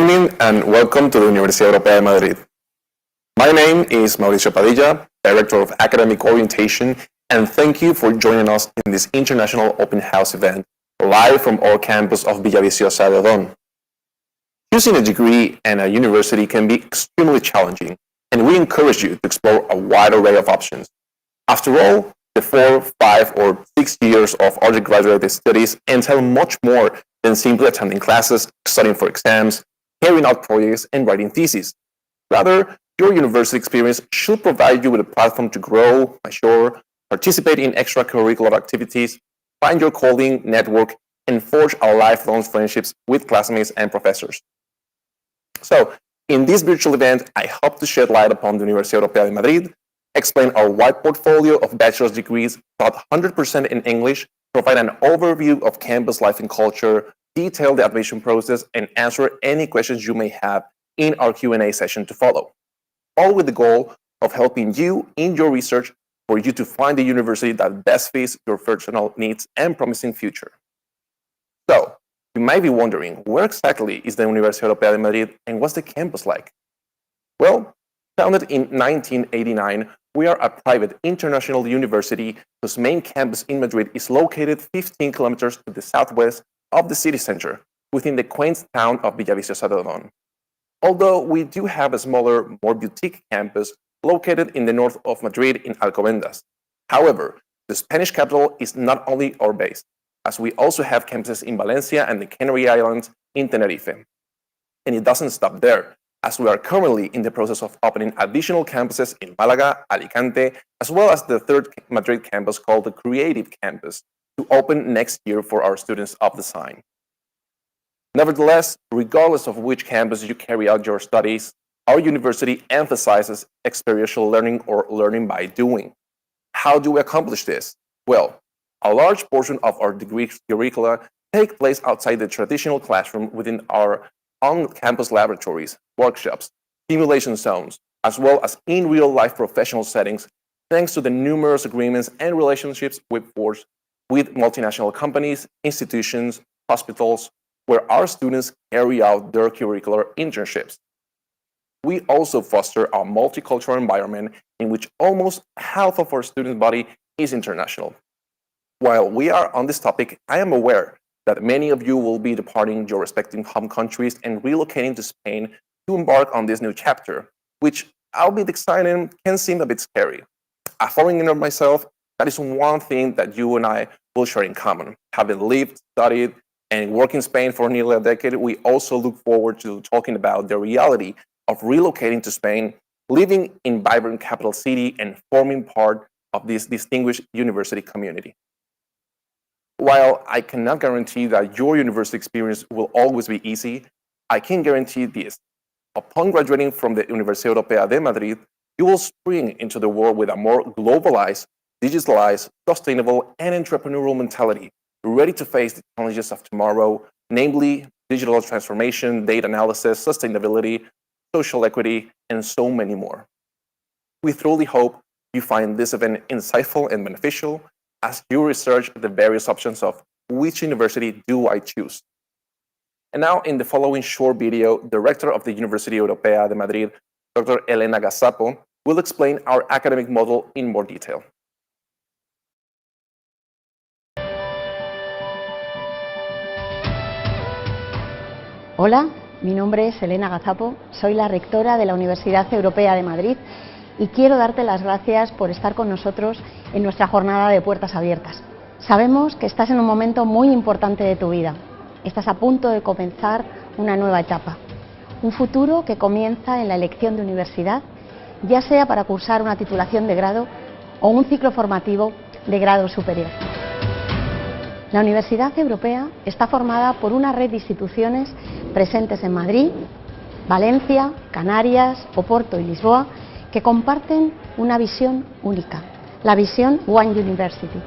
evening and welcome to the Universidad Europea de Madrid. My name is Mauricio Padilla, Director of Academic Orientation, and thank you for joining us in this International Open House event, live from our campus of Villaviciosa de Odón. Choosing a degree and a university can be extremely challenging, and we encourage you to explore a wide array of options. After all, the 4, 5, or 6 years of undergraduate studies entail much more than simply attending classes, studying for exams, carrying out projects, and writing theses. Rather, your university experience should provide you with a platform to grow, mature, participate in extracurricular activities, find your calling, network, and forge a lifelong friendships with classmates and professors. So, in this virtual event, I hope to shed light upon the Universidad Europea de Madrid, explain our wide portfolio of bachelor's degrees taught 100% in English, provide an overview of campus life and culture, detail the admission process, and answer any questions you may have in our Q&A session to follow. All with the goal of helping you in your research for you to find the university that best fits your personal needs and promising future. So, you might be wondering, where exactly is the Universidad Europea de Madrid and what's the campus like? Well, founded in 1989, we are a private international university whose main campus in Madrid is located 15 kilometers to the southwest of the city center, within the quaint town of Villaviciosa de Odón. Although we do have a smaller, more boutique campus located in the north of Madrid in Alcobendas. However, the Spanish capital is not only our base, as we also have campuses in Valencia and the Canary Islands in Tenerife. And it doesn't stop there, as we are currently in the process of opening additional campuses in Málaga, Alicante, as well as the third Madrid campus called the Creative Campus, to open next year for our students of design. Nevertheless, regardless of which campus you carry out your studies, our university emphasizes experiential learning or learning by doing. How do we accomplish this? Well, a large portion of our degree curricula take place outside the traditional classroom within our on-campus laboratories, workshops, simulation zones, as well as in real-life professional settings, thanks to the numerous agreements and relationships we've forged with multinational companies, institutions, hospitals, where our students carry out their curricular internships. We also foster a multicultural environment in which almost half of our student body is international. While we are on this topic, I am aware that many of you will be departing your respective home countries and relocating to Spain to embark on this new chapter, which, albeit exciting, can seem a bit scary. A foreigner myself, that is one thing that you and I will share in common. Having lived, studied, and worked in Spain for nearly a decade, we also look forward to talking about the reality of relocating to Spain, living in vibrant capital city, and forming part of this distinguished university community. While I cannot guarantee that your university experience will always be easy, I can guarantee this. Upon graduating from the Universidad Europea de Madrid, you will spring into the world with a more globalized, digitalized, sustainable, and entrepreneurial mentality, ready to face the challenges of tomorrow, namely digital transformation, data analysis, sustainability, social equity, and so many more. We truly hope you find this event insightful and beneficial as you research the various options of which university do I choose. And now, in the following short video, Director of the Universidad Europea de Madrid, Dr. Elena Gazapo, will explain our academic model in more detail. Hola, mi nombre es Elena Gazapo, soy la rectora de la Universidad Europea de Madrid y quiero darte las gracias por estar con nosotros en nuestra jornada de puertas abiertas. Sabemos que estás en un momento muy importante de tu vida. Estás a punto de comenzar una nueva etapa, un futuro que comienza en la elección de universidad, ya sea para cursar una titulación de grado o un ciclo formativo de grado superior. La Universidad Europea está formada por una red de instituciones presentes en Madrid, Valencia, Canarias, Oporto y Lisboa, que comparten una visión única, la visión One University.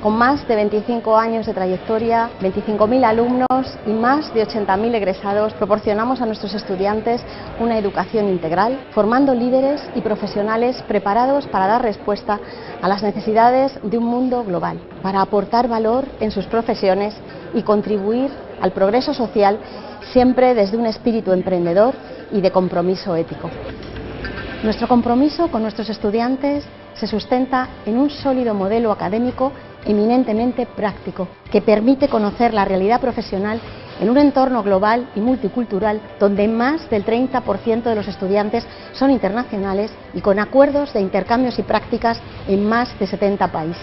Con más de 25 años de trayectoria, 25.000 alumnos y más de 80.000 egresados, proporcionamos a nuestros estudiantes una educación integral, formando líderes y profesionales preparados para dar respuesta a las necesidades de un mundo global, para aportar valor en sus profesiones y contribuir al progreso social, siempre desde un espíritu emprendedor y de compromiso ético. Nuestro compromiso con nuestros estudiantes se sustenta en un sólido modelo académico eminentemente práctico, que permite conocer la realidad profesional en un entorno global y multicultural donde más del 30% de los estudiantes son internacionales y con acuerdos de intercambios y prácticas en más de 70 países.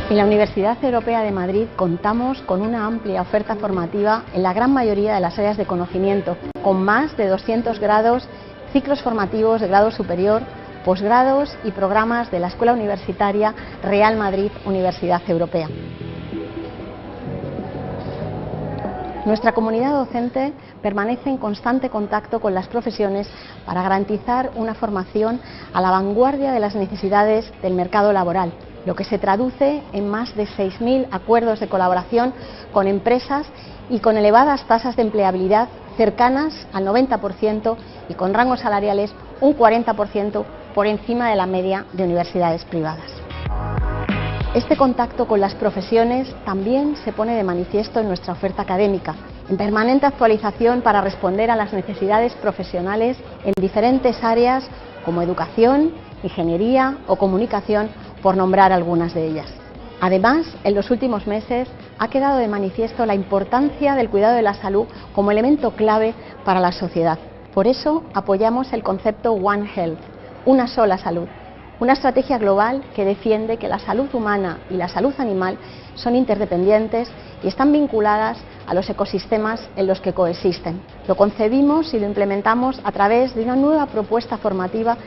En la Universidad Europea de Madrid contamos con una amplia oferta formativa en la gran mayoría de las áreas de conocimiento, con más de 200 grados, ciclos formativos de grado superior, posgrados y programas de la Escuela Universitaria Real Madrid Universidad Europea. Nuestra comunidad docente permanece en constante contacto con las profesiones para garantizar una formación a la vanguardia de las necesidades del mercado laboral, lo que se traduce en más de 6.000 acuerdos de colaboración con empresas y con elevadas tasas de empleabilidad cercanas al 90% y con rangos salariales un 40% por encima de la media de universidades privadas. Este contacto con las profesiones también se pone de manifiesto en nuestra oferta académica, en permanente actualización para responder a las necesidades profesionales en diferentes áreas como educación, ingeniería o comunicación, por nombrar algunas de ellas. Además, en los últimos meses ha quedado de manifiesto la importancia del cuidado de la salud como elemento clave para la sociedad. Por eso apoyamos el concepto One Health, una sola salud, una estrategia global que defiende que la salud humana y la salud animal son interdependientes y están vinculadas a los ecosistemas en los que coexisten. Lo concebimos y lo implementamos a través de una nueva propuesta formativa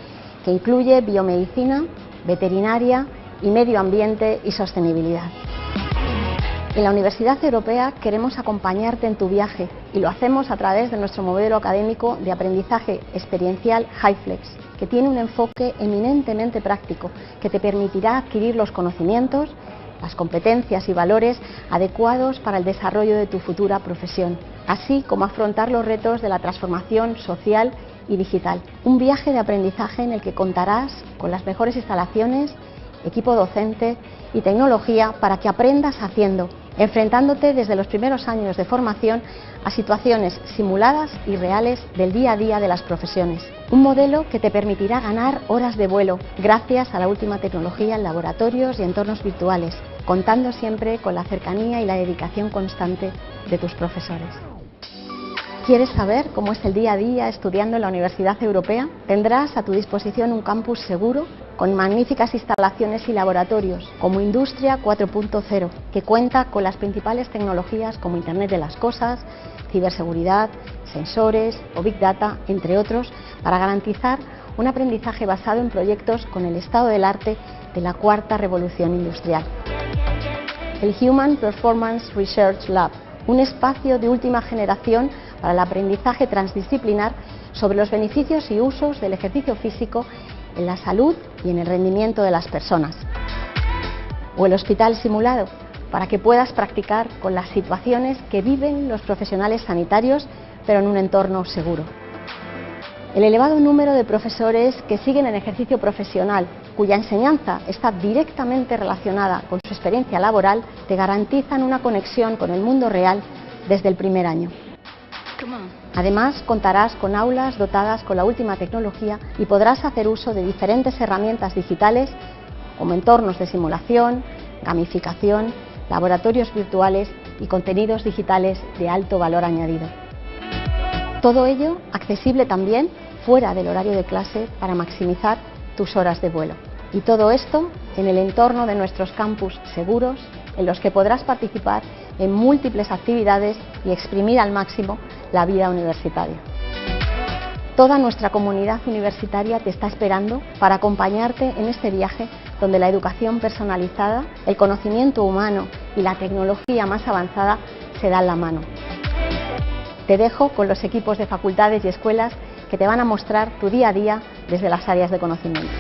que incluye biomedicina, veterinaria y medio ambiente y sostenibilidad. En la Universidad Europea queremos acompañarte en tu viaje y lo hacemos a través de nuestro modelo académico de aprendizaje experiencial HighFlex, que tiene un enfoque eminentemente práctico que te permitirá adquirir los conocimientos, las competencias y valores adecuados para el desarrollo de tu futura profesión, así como afrontar los retos de la transformación social y digital. Un viaje de aprendizaje en el que contarás con las mejores instalaciones, equipo docente y tecnología para que aprendas haciendo, enfrentándote desde los primeros años de formación a situaciones simuladas y reales del día a día de las profesiones. Un modelo que te permitirá ganar horas de vuelo gracias a la última tecnología en laboratorios y entornos virtuales, contando siempre con la cercanía y la dedicación constante de tus profesores. ¿Quieres saber cómo es el día a día estudiando en la Universidad Europea? Tendrás a tu disposición un campus seguro con magníficas instalaciones y laboratorios como Industria 4.0, que cuenta con las principales tecnologías como Internet de las Cosas, ciberseguridad, sensores o Big Data, entre otros, para garantizar un aprendizaje basado en proyectos con el estado del arte de la cuarta revolución industrial. El Human Performance Research Lab, un espacio de última generación para el aprendizaje transdisciplinar sobre los beneficios y usos del ejercicio físico en la salud y en el rendimiento de las personas. O el hospital simulado, para que puedas practicar con las situaciones que viven los profesionales sanitarios, pero en un entorno seguro. El elevado número de profesores que siguen el ejercicio profesional, cuya enseñanza está directamente relacionada con su experiencia laboral, te garantizan una conexión con el mundo real desde el primer año. Además, contarás con aulas dotadas con la última tecnología y podrás hacer uso de diferentes herramientas digitales como entornos de simulación, gamificación, laboratorios virtuales y contenidos digitales de alto valor añadido. Todo ello accesible también fuera del horario de clase para maximizar tus horas de vuelo. Y todo esto en el entorno de nuestros campus seguros, en los que podrás participar en múltiples actividades y exprimir al máximo la vida universitaria. Toda nuestra comunidad universitaria te está esperando para acompañarte en este viaje donde la educación personalizada, el conocimiento humano y la tecnología más avanzada se dan la mano. Te dejo con los equipos de facultades y escuelas que te van a mostrar tu día a día desde las áreas de conocimiento.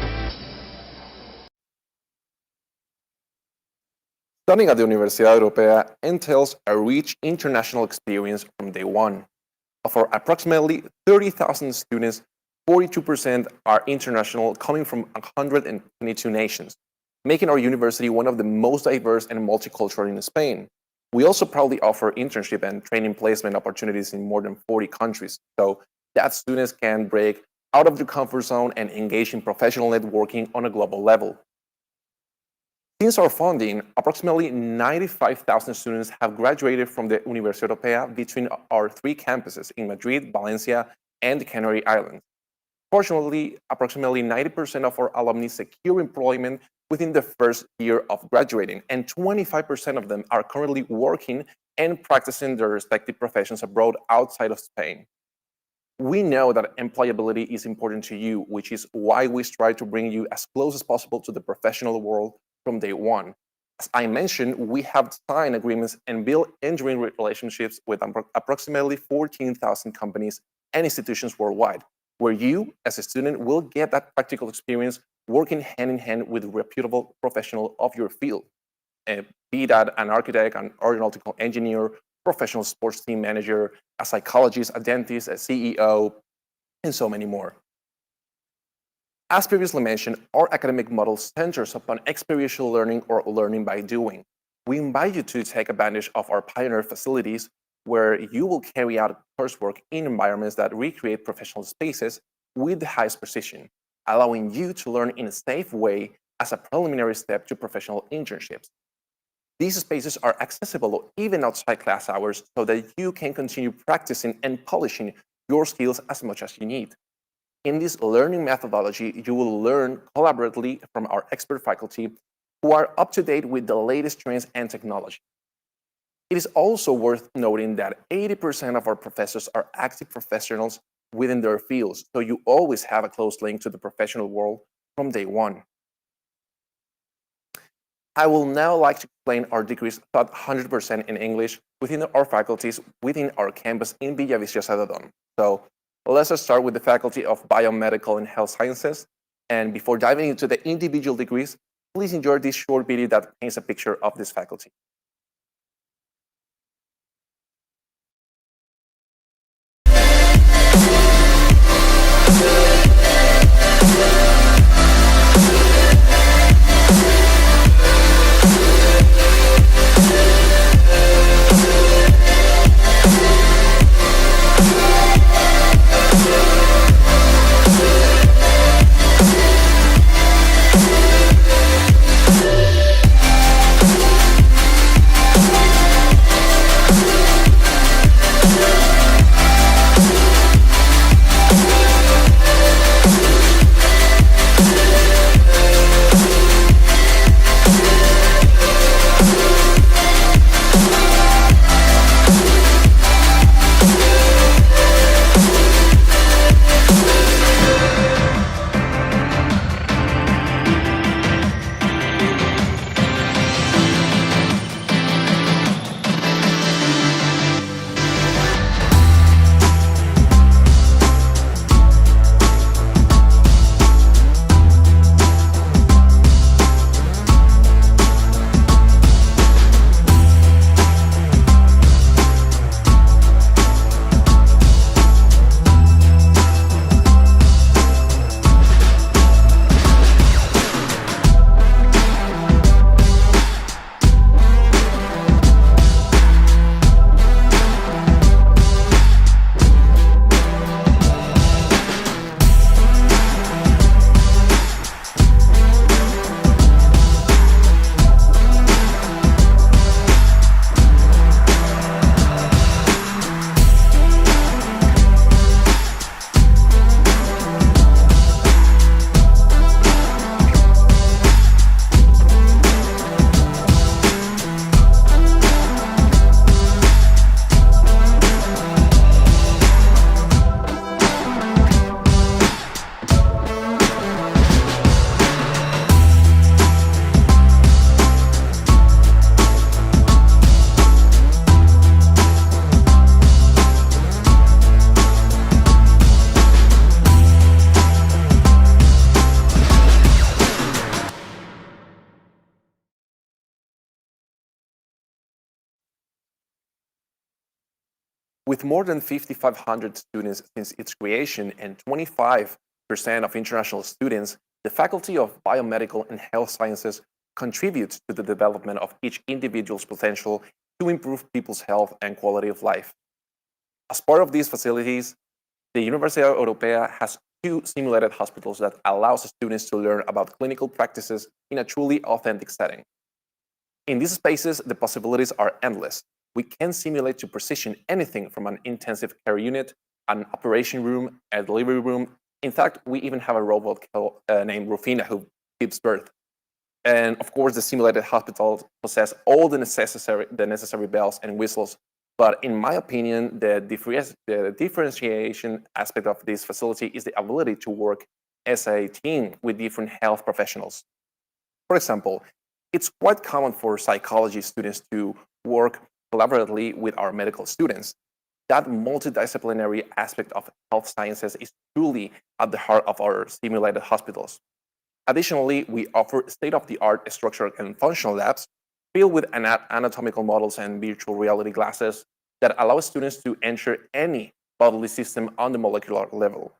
Studying at the Universidad Europea entails a rich international experience from day one. Of our approximately 30,000 students, 42% are international, coming from 122 nations, making our university one of the most diverse and multicultural in Spain. We also proudly offer internship and training placement opportunities in more than 40 countries, so that students can break out of their comfort zone and engage in professional networking on a global level. Since our founding, approximately 95,000 students have graduated from the Universidad Europea between our three campuses in Madrid, Valencia, and the Canary Islands. Fortunately, approximately 90% of our alumni secure employment within the first year of graduating, and 25% of them are currently working and practicing their respective professions abroad outside of Spain. We know that employability is important to you, which is why we strive to bring you as close as possible to the professional world from day one. As I mentioned, we have signed agreements and built enduring relationships with approximately 14,000 companies and institutions worldwide, where you, as a student, will get that practical experience working hand in hand with reputable professionals of your field, be that an architect, an aeronautical engineer, professional sports team manager, a psychologist, a dentist, a CEO, and so many more. As previously mentioned, our academic model centers upon experiential learning or learning by doing. We invite you to take advantage of our pioneer facilities where you will carry out coursework in environments that recreate professional spaces with the highest precision, allowing you to learn in a safe way as a preliminary step to professional internships. These spaces are accessible even outside class hours so that you can continue practicing and polishing your skills as much as you need. In this learning methodology, you will learn collaboratively from our expert faculty who are up to date with the latest trends and technology. It is also worth noting that 80% of our professors are active professionals within their fields, so you always have a close link to the professional world from day one. I will now like to explain our degrees taught 100% in English within our faculties within our campus in Villaviciosa de Don. So let's start with the Faculty of Biomedical and Health Sciences. And before diving into the individual degrees, please enjoy this short video that paints a picture of this faculty. With more than 5,500 students since its creation and 25% of international students, the Faculty of Biomedical and Health Sciences contributes to the development of each individual's potential to improve people's health and quality of life. As part of these facilities, the Universidad Europea has 2 simulated hospitals that allows students to learn about clinical practices in a truly authentic setting. In these spaces, the possibilities are endless. We can simulate to precision anything from an intensive care unit, an operation room, a delivery room. In fact, we even have a robot named Rufina who gives birth. And of course, the simulated hospitals possess all the necessary bells and whistles. But in my opinion, the differentiation aspect of this facility is the ability to work as a team with different health professionals. For example, it's quite common for psychology students to work collaboratively with our medical students. That multidisciplinary aspect of health sciences is truly at the heart of our simulated hospitals. Additionally, we offer state-of-the-art structural and functional labs filled with anatomical models and virtual reality glasses that allow students to enter any bodily system on the molecular level,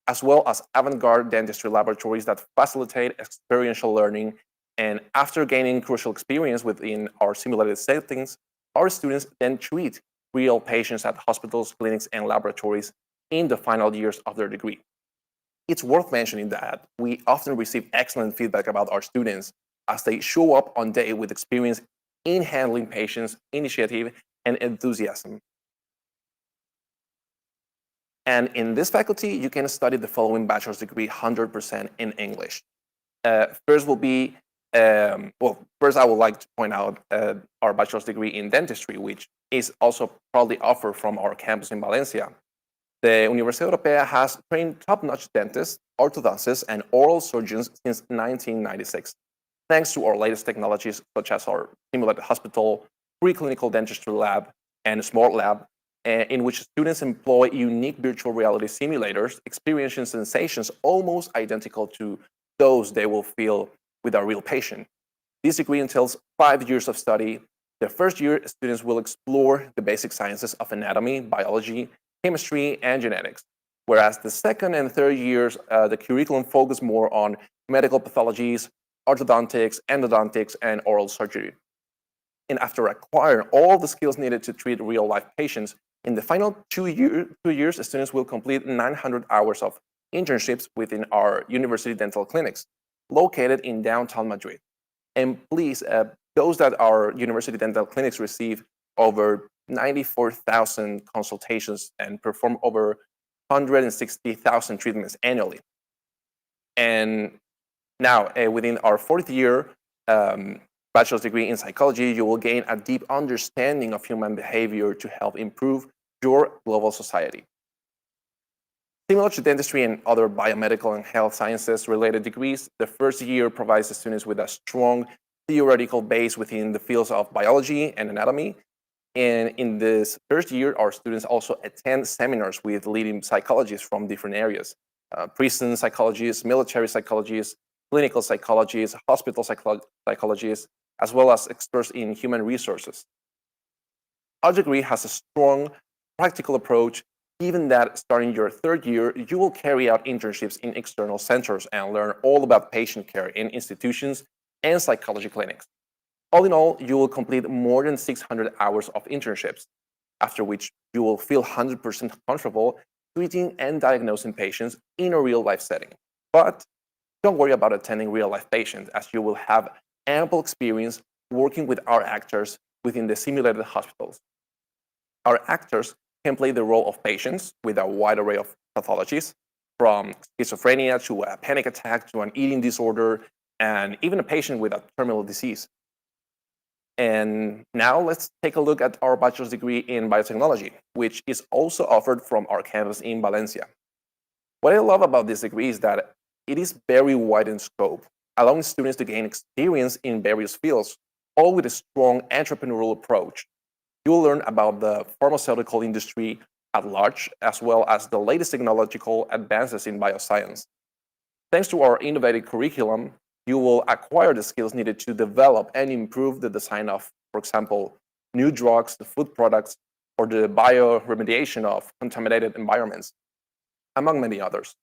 as well as avant-garde dentistry laboratories that facilitate experiential learning. And after gaining crucial experience within our simulated settings, our students then treat real patients at hospitals, clinics, and laboratories in the final years of their degree. It's worth mentioning that we often receive excellent feedback about our students as they show up on day with experience in handling patients, initiative, and enthusiasm. And in this faculty, you can study the following bachelor's degree 100% in English. First will be, first I would like to point out our bachelor's degree in dentistry, which is also proudly offered from our campus in Valencia. The Universidad Europea has trained top-notch dentists, orthodontists, and oral surgeons since 1996, thanks to our latest technologies such as our simulated hospital, preclinical dentistry lab, and smart lab, in which students employ unique virtual reality simulators, experiencing sensations almost identical to those they will feel with a real patient. This degree entails 5 years of study. The first year, students will explore the basic sciences of anatomy, biology, chemistry, and genetics, whereas the second and third years, the curriculum focus more on medical pathologies, orthodontics, endodontics, and oral surgery. And after acquiring all the skills needed to treat real-life patients, in the final 2 years, students will complete 900 hours of internships within our university dental clinics, located in downtown Madrid. And please, those that our university dental clinics receive over 94,000 consultations and perform over 160,000 treatments annually. And now, within our 4th year bachelor's degree in psychology, you will gain a deep understanding of human behavior to help improve your global society. Similar to dentistry and other biomedical and health sciences related degrees, the first year provides the students with a strong theoretical base within the fields of biology and anatomy. And in this first year, our students also attend seminars with leading psychologists from different areas, prison psychologists, military psychologists, clinical psychologists, hospital psychologists, as well as experts in human resources. Our degree has a strong practical approach, given that starting your 3rd year, you will carry out internships in external centers and learn all about patient care in institutions and psychology clinics. All in all, you will complete more than 600 hours of internships, after which you will feel 100% comfortable treating and diagnosing patients in a real-life setting. But don't worry about attending real-life patients, as you will have ample experience working with our actors within the simulated hospitals. Our actors can play the role of patients with a wide array of pathologies, from schizophrenia to a panic attack to an eating disorder, and even a patient with a terminal disease. And now let's take a look at our bachelor's degree in biotechnology, which is also offered from our campus in Valencia. What I love about this degree is that it is very wide in scope, allowing students to gain experience in various fields, all with a strong entrepreneurial approach. You will learn about the pharmaceutical industry at large, as well as the latest technological advances in bioscience. Thanks to our innovative curriculum, you will acquire the skills needed to develop and improve the design of, for example, new drugs, the food products, or the bioremediation of contaminated environments, among many others.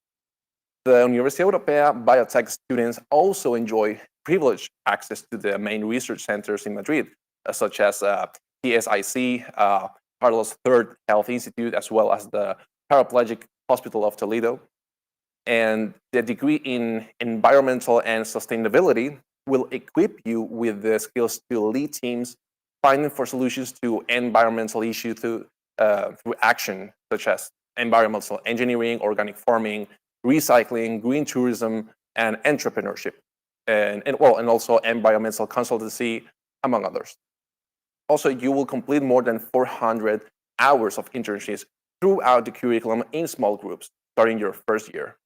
The Universidad Europea biotech students also enjoy privileged access to the main research centers in Madrid, such as PSIC, Carlos III Health Institute, as well as the Paraplegic Hospital of Toledo. And the degree in environmental and sustainability will equip you with the skills to lead teams, finding for solutions to environmental issues through action, such as environmental engineering, organic farming, recycling, green tourism, and entrepreneurship, and also environmental consultancy, among others. Also, you will complete more than 400 hours of internships throughout the curriculum in small groups, starting your first year.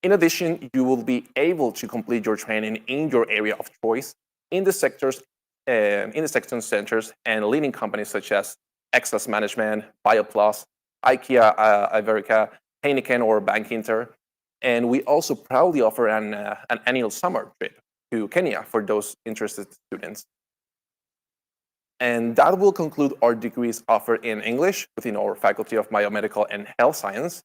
In addition, you will be able to complete your training in your area of choice in the sectors, centers and leading companies such as Excess Management, BioPlus, IKEA, Iberica, Heineken, or Bank Inter. And we also proudly offer an annual summer trip to Kenya for those interested students. And that will conclude our degrees offered in English within our Faculty of Biomedical and Health Science.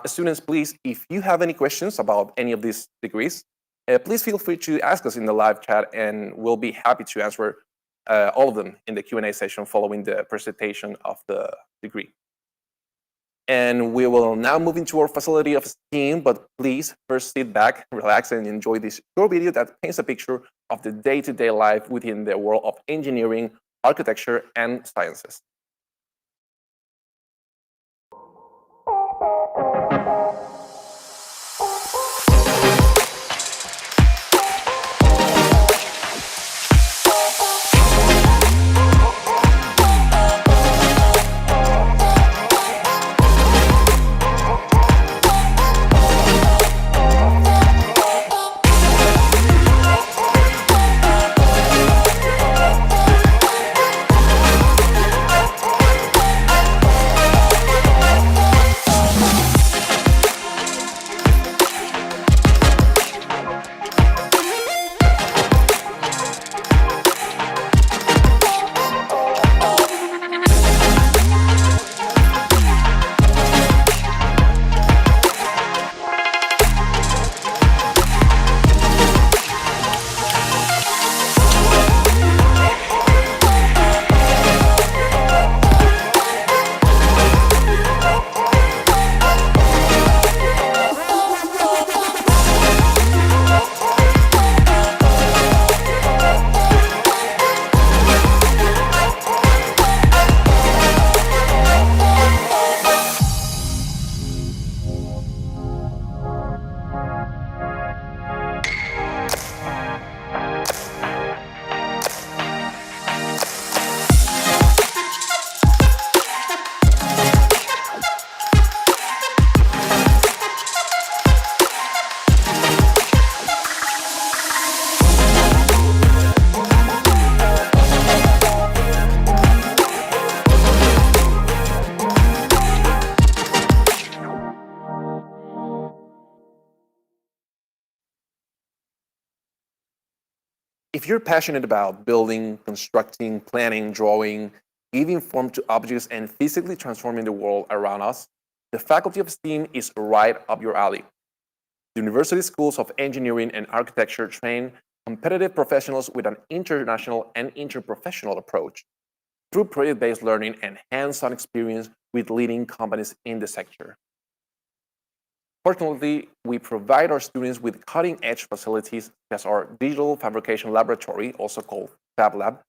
Students, please, if you have any questions about any of these degrees, please feel free to ask us in the live chat, and we'll be happy to answer all of them in the Q&A session following the presentation of the degree. And we will now move into our facility of STEAM, but please first sit back, relax, and enjoy this short video that paints a picture of the day-to-day life within the world of engineering, architecture, and sciences. If you're passionate about building, constructing, planning, drawing, giving form to objects, and physically transforming the world around us, the Faculty of STEAM is right up your alley. The University Schools of Engineering and Architecture train competitive professionals with an international and interprofessional approach through project-based learning and hands-on experience with leading companies in the sector. Fortunately, we provide our students with cutting-edge facilities such as our Digital Fabrication Laboratory, also called Fab Lab,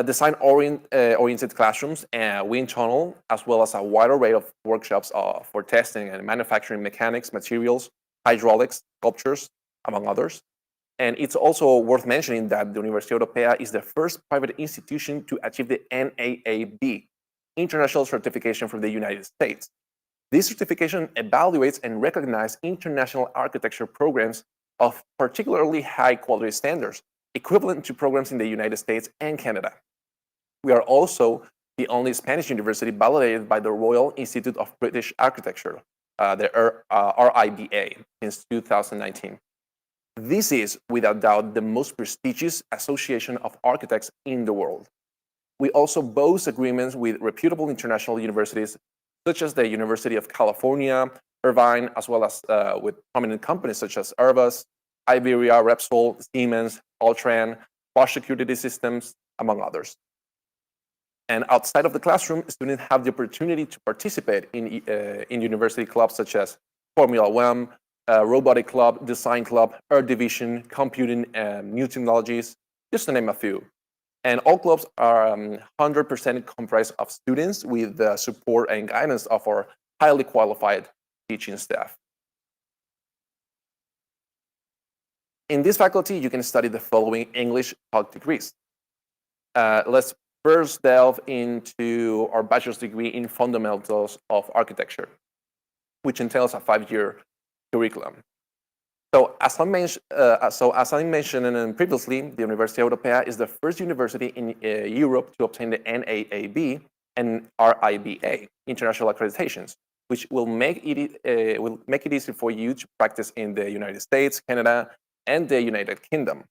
design-oriented classrooms, and wind tunnel, as well as a wide array of workshops for testing and manufacturing mechanics, materials, hydraulics, sculptures, among others. And it's also worth mentioning that the Universidad Europea is the first private institution to achieve the NAAB, International Certification from the United States. This certification evaluates and recognizes international architecture programs of particularly high quality standards, equivalent to programs in the United States and Canada. We are also the only Spanish university validated by the Royal Institute of British Architecture, the RIBA, since 2019. This is, without doubt, the most prestigious association of architects in the world. We also boast agreements with reputable international universities such as the University of California, Irvine, as well as with prominent companies such as Airbus, Iberia, Repsol, Siemens, Altran, Bosch Security Systems, among others. And outside of the classroom, students have the opportunity to participate in university clubs such as Formula One, Robotic Club, Design Club, Art Division, Computing, and New Technologies, just to name a few. And all clubs are 100% comprised of students with the support and guidance of our highly qualified teaching staff. In this faculty, you can study the following English TOEIC degrees. Let's first delve into our bachelor's degree in fundamentals of architecture, which entails a 5-year curriculum. So as I mentioned previously, the Universidad Europea is the first university in Europe to obtain the NAAB and RIBA, international accreditations, which will make it easy for you to practice in the United States, Canada, and the United Kingdom.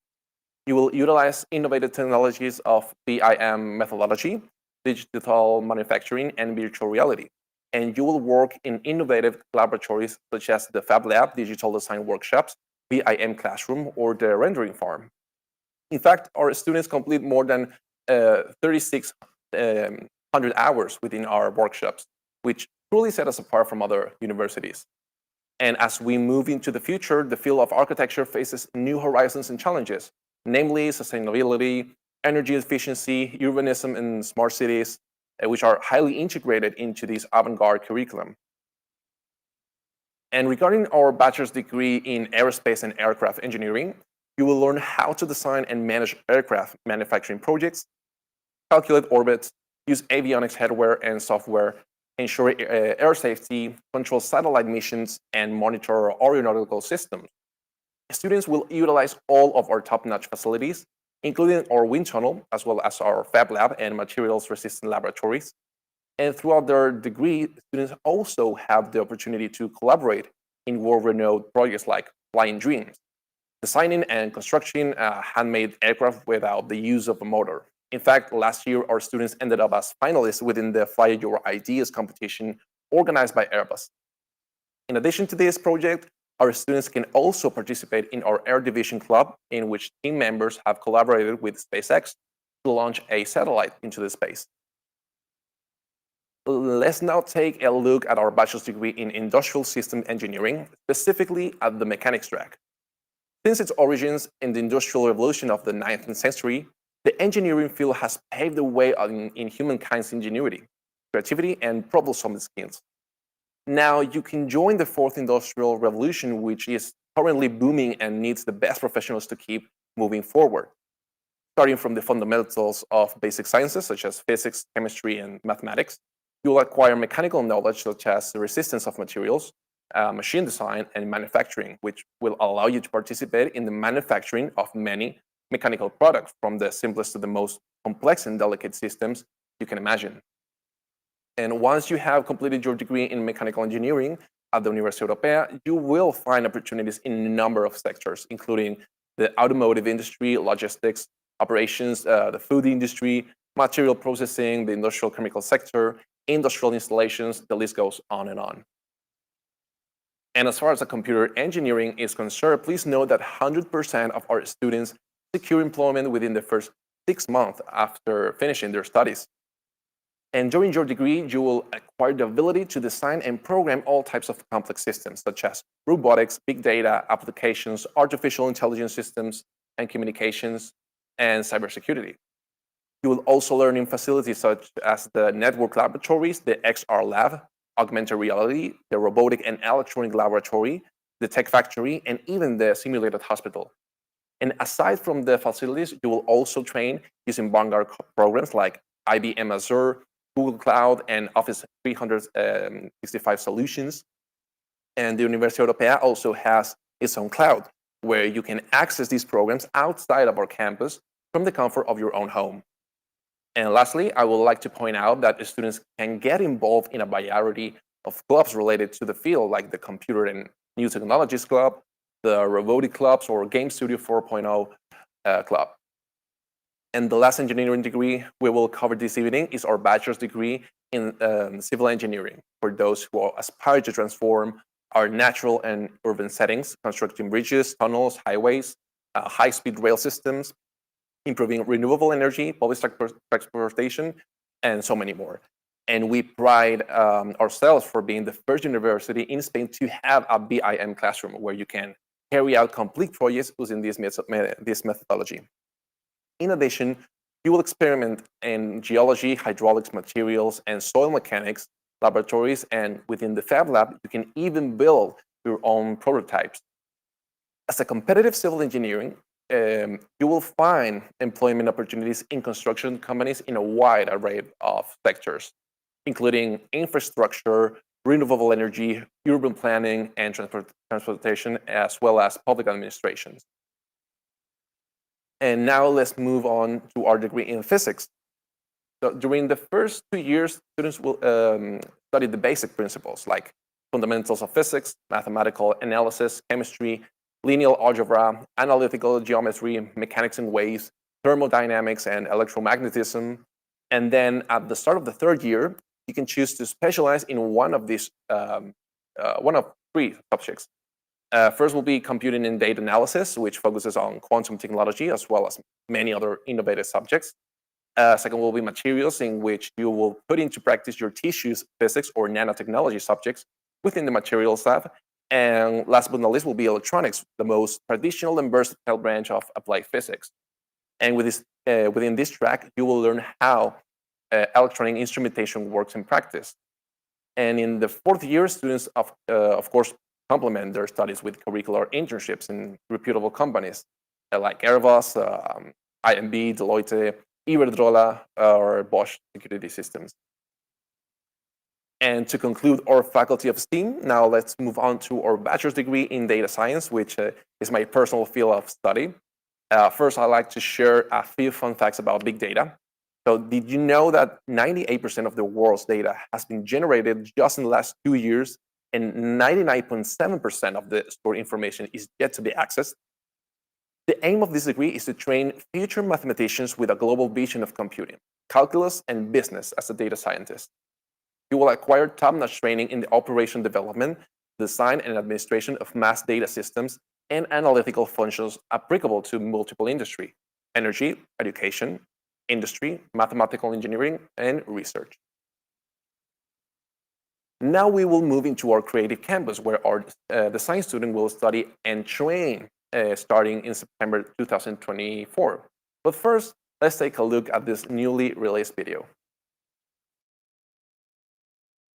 You will utilize innovative technologies of BIM methodology, digital manufacturing, and virtual reality. And you will work in innovative laboratories such as the Fab Lab, digital design workshops, BIM classroom, or the rendering farm. In fact, our students complete more than 3,600 hours within our workshops, which truly set us apart from other universities. And as we move into the future, the field of architecture faces new horizons and challenges, namely sustainability, energy efficiency, urbanism, and smart cities, which are highly integrated into this avant-garde curriculum. And regarding our bachelor's degree in aerospace and aircraft engineering, you will learn how to design and manage aircraft manufacturing projects, calculate orbits, use avionics hardware and software, ensure air safety, control satellite missions, and monitor aeronautical systems. Students will utilize all of our top-notch facilities, including our wind tunnel, as well as our Fab Lab and materials-resistant laboratories. And throughout their degree, students also have the opportunity to collaborate in world-renowned projects like Flying Dreams, designing and constructing a handmade aircraft without the use of a motor. In fact, last year, our students ended up as finalists within the Fly Your Ideas competition organized by Airbus. In addition to this project, our students can also participate in our Air Division Club, in which team members have collaborated with SpaceX to launch a satellite into the space. Let's now take a look at our bachelor's degree in industrial system engineering, specifically at the mechanics track. Since its origins in the Industrial Revolution of the 19th century, the engineering field has paved the way in humankind's ingenuity, creativity, and problem-solving skills. Now, you can join the fourth industrial revolution, which is currently booming and needs the best professionals to keep moving forward. Starting from the fundamentals of basic sciences, such as physics, chemistry, and mathematics, you will acquire mechanical knowledge, such as the resistance of materials, machine design, and manufacturing, which will allow you to participate in the manufacturing of many mechanical products, from the simplest to the most complex and delicate systems you can imagine. And once you have completed your degree in mechanical engineering at the Universidad Europea, you will find opportunities in a number of sectors, including the automotive industry, logistics, operations, the food industry, material processing, the industrial chemical sector, industrial installations, the list goes on and on. And as far as the computer engineering is concerned, please note that 100% of our students secure employment within the first 6 months after finishing their studies. And during your degree, you will acquire the ability to design and program all types of complex systems, such as robotics, big data, applications, artificial intelligence systems, and communications, and cybersecurity. You will also learn in facilities such as the network laboratories, the XR lab, augmented reality, the robotic and electronic laboratory, the tech factory, and even the simulated hospital. And aside from the facilities, you will also train using vanguard programs like IBM Azure, Google Cloud, and Office 365 solutions. And the Universidad Europea also has its own cloud, where you can access these programs outside of our campus from the comfort of your own home. And lastly, I would like to point out that students can get involved in a variety of clubs related to the field, like the Computer and New Technologies Club, the Robotic Clubs, or Game Studio 4.0 Club. And the last engineering degree we will cover this evening is our bachelor's degree in civil engineering, for those who aspire to transform our natural and urban settings, constructing bridges, tunnels, highways, high-speed rail systems, improving renewable energy, public transportation, and so many more. And we pride ourselves for being the first university in Spain to have a BIM classroom where you can carry out complete projects using this methodology. In addition, you will experiment in geology, hydraulics, materials, and soil mechanics laboratories, and within the Fab Lab, you can even build your own prototypes. As a competitive civil engineering, you will find employment opportunities in construction companies in a wide array of sectors, including infrastructure, renewable energy, urban planning, and transportation, as well as public administrations. And now let's move on to our degree in physics. So during the first 2 years, students will study the basic principles like fundamentals of physics, mathematical analysis, chemistry, linear algebra, analytical geometry, mechanics in waves, thermodynamics, and electromagnetism. And then at the start of the third year, you can choose to specialize in one of these, one of 3 subjects. First will be computing and data analysis, which focuses on quantum technology as well as many other innovative subjects. Second will be materials, in which you will put into practice your tissues physics or nanotechnology subjects within the materials lab. And last but not least will be electronics, the most traditional and versatile branch of applied physics. And within this track, you will learn how electronic instrumentation works in practice. And in the fourth year, students, of course, complement their studies with curricular internships in reputable companies like Airbus, IMB, Deloitte, Iberdrola, or Bosch Security Systems. And to conclude our Faculty of STEAM, now let's move on to our bachelor's degree in data science, which is my personal field of study. First, I'd like to share a few fun facts about big data. So did you know that 98% of the world's data has been generated just in the last 2 years, and 99.7% of the stored information is yet to be accessed? The aim of this degree is to train future mathematicians with a global vision of computing, calculus, and business as a data scientist. You will acquire top-notch training in the operation development, design, and administration of mass data systems and analytical functions applicable to multiple industries: energy, education, industry, mathematical engineering, and research. Now we will move into our creative campus, where our design student will study and train starting in September 2024. But first, let's take a look at this newly released video.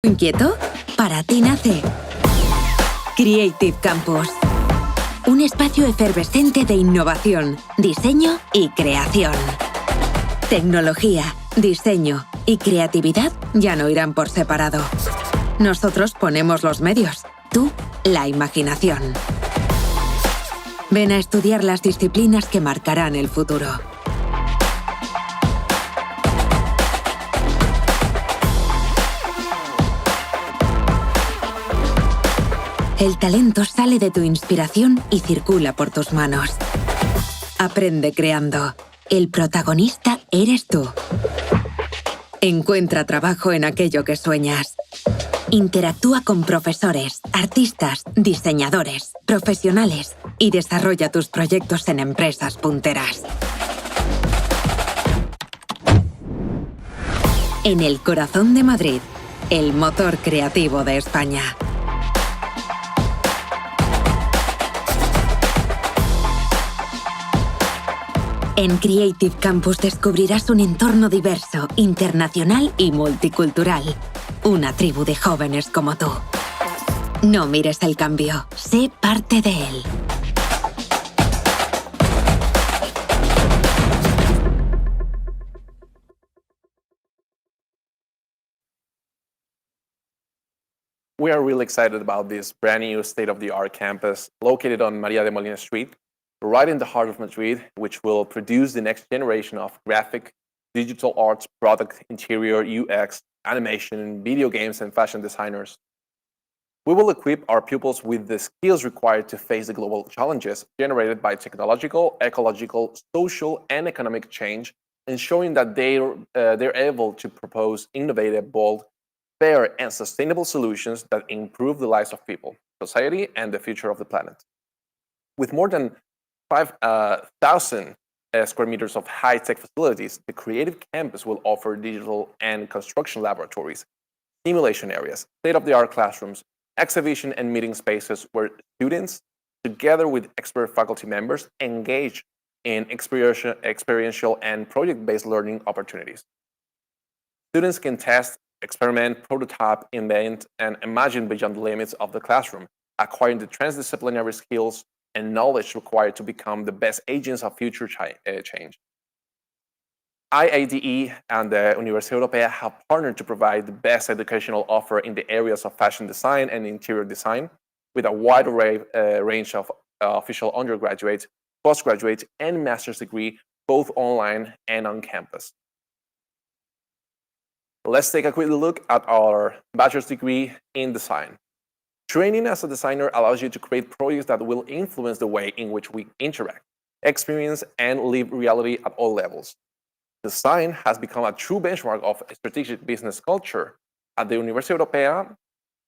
¿Inquieto? Para ti nace Creative Campus, un espacio efervescente de innovación, diseño y creación. Tecnología, diseño y creatividad ya no irán por separado. Nosotros ponemos los medios, tú la imaginación. Ven a estudiar las disciplinas que marcarán el futuro. El talento sale de tu inspiración y circula por tus manos. Aprende creando. El protagonista eres tú. Encuentra trabajo en aquello que sueñas. Interactúa con profesores, artistas, diseñadores, profesionales y desarrolla tus proyectos en empresas punteras. En el corazón de Madrid, el motor creativo de España. En Creative Campus descubrirás un entorno diverso, internacional y multicultural. Una tribu de jóvenes como tú. No mires el cambio, sé parte de él. We are really excited about this brand new state-of-the-art campus located on María de Molina Street, right in the heart of Madrid, which will produce the next generation of graphic, digital arts, product, interior, UX, animation, video games, and fashion designers. We will equip our pupils with the skills required to face the global challenges generated by technological, ecological, social, and economic change, ensuring that they're able to propose innovative, bold, fair, and sustainable solutions that improve the lives of people, society, and the future of the planet. With more than 5,000 square meters of high-tech facilities, the Creative Campus will offer digital and construction laboratories, simulation areas, state-of-the-art classrooms, exhibition and meeting spaces where students, together with expert faculty members, engage in experiential and project-based learning opportunities. Students can test, experiment, prototype, invent, and imagine beyond the limits of the classroom, acquiring the transdisciplinary skills and knowledge required to become the best agents of future change. IADE and the Universidad Europea have partnered to provide the best educational offer in the areas of fashion design and interior design, with a wide range of official undergraduate, postgraduate, and master's degree, both online and on campus. Let's take a quick look at our bachelor's degree in design. Training as a designer allows you to create projects that will influence the way in which we interact, experience, and live reality at all levels. Design has become a true benchmark of strategic business culture. At the Universidad Europea,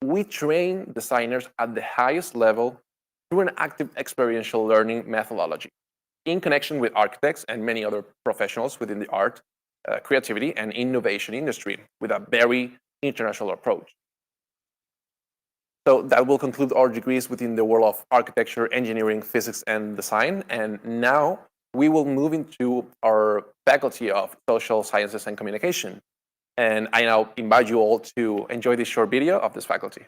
we train designers at the highest level through an active experiential learning methodology, in connection with architects and many other professionals within the art, creativity, and innovation industry, with a very international approach. So that will conclude our degrees within the world of architecture, engineering, physics, and design. And now we will move into our faculty of social sciences and communication. And I now invite you all to enjoy this short video of this faculty.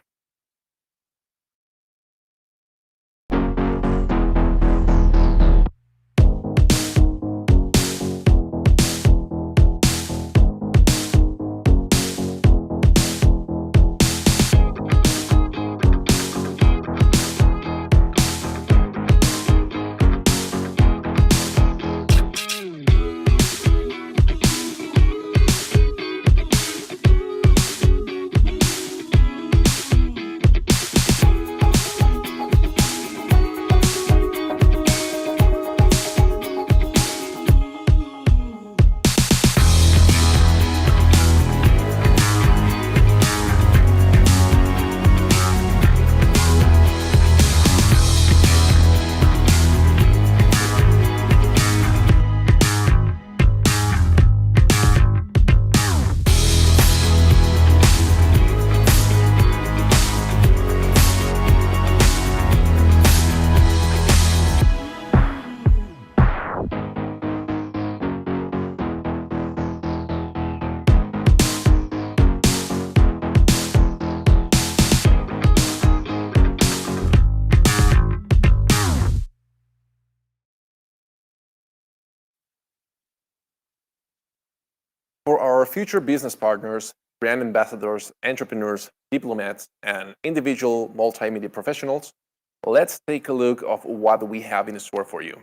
For our future business partners, brand ambassadors, entrepreneurs, diplomats, and individual multimedia professionals, let's take a look of what we have in store for you.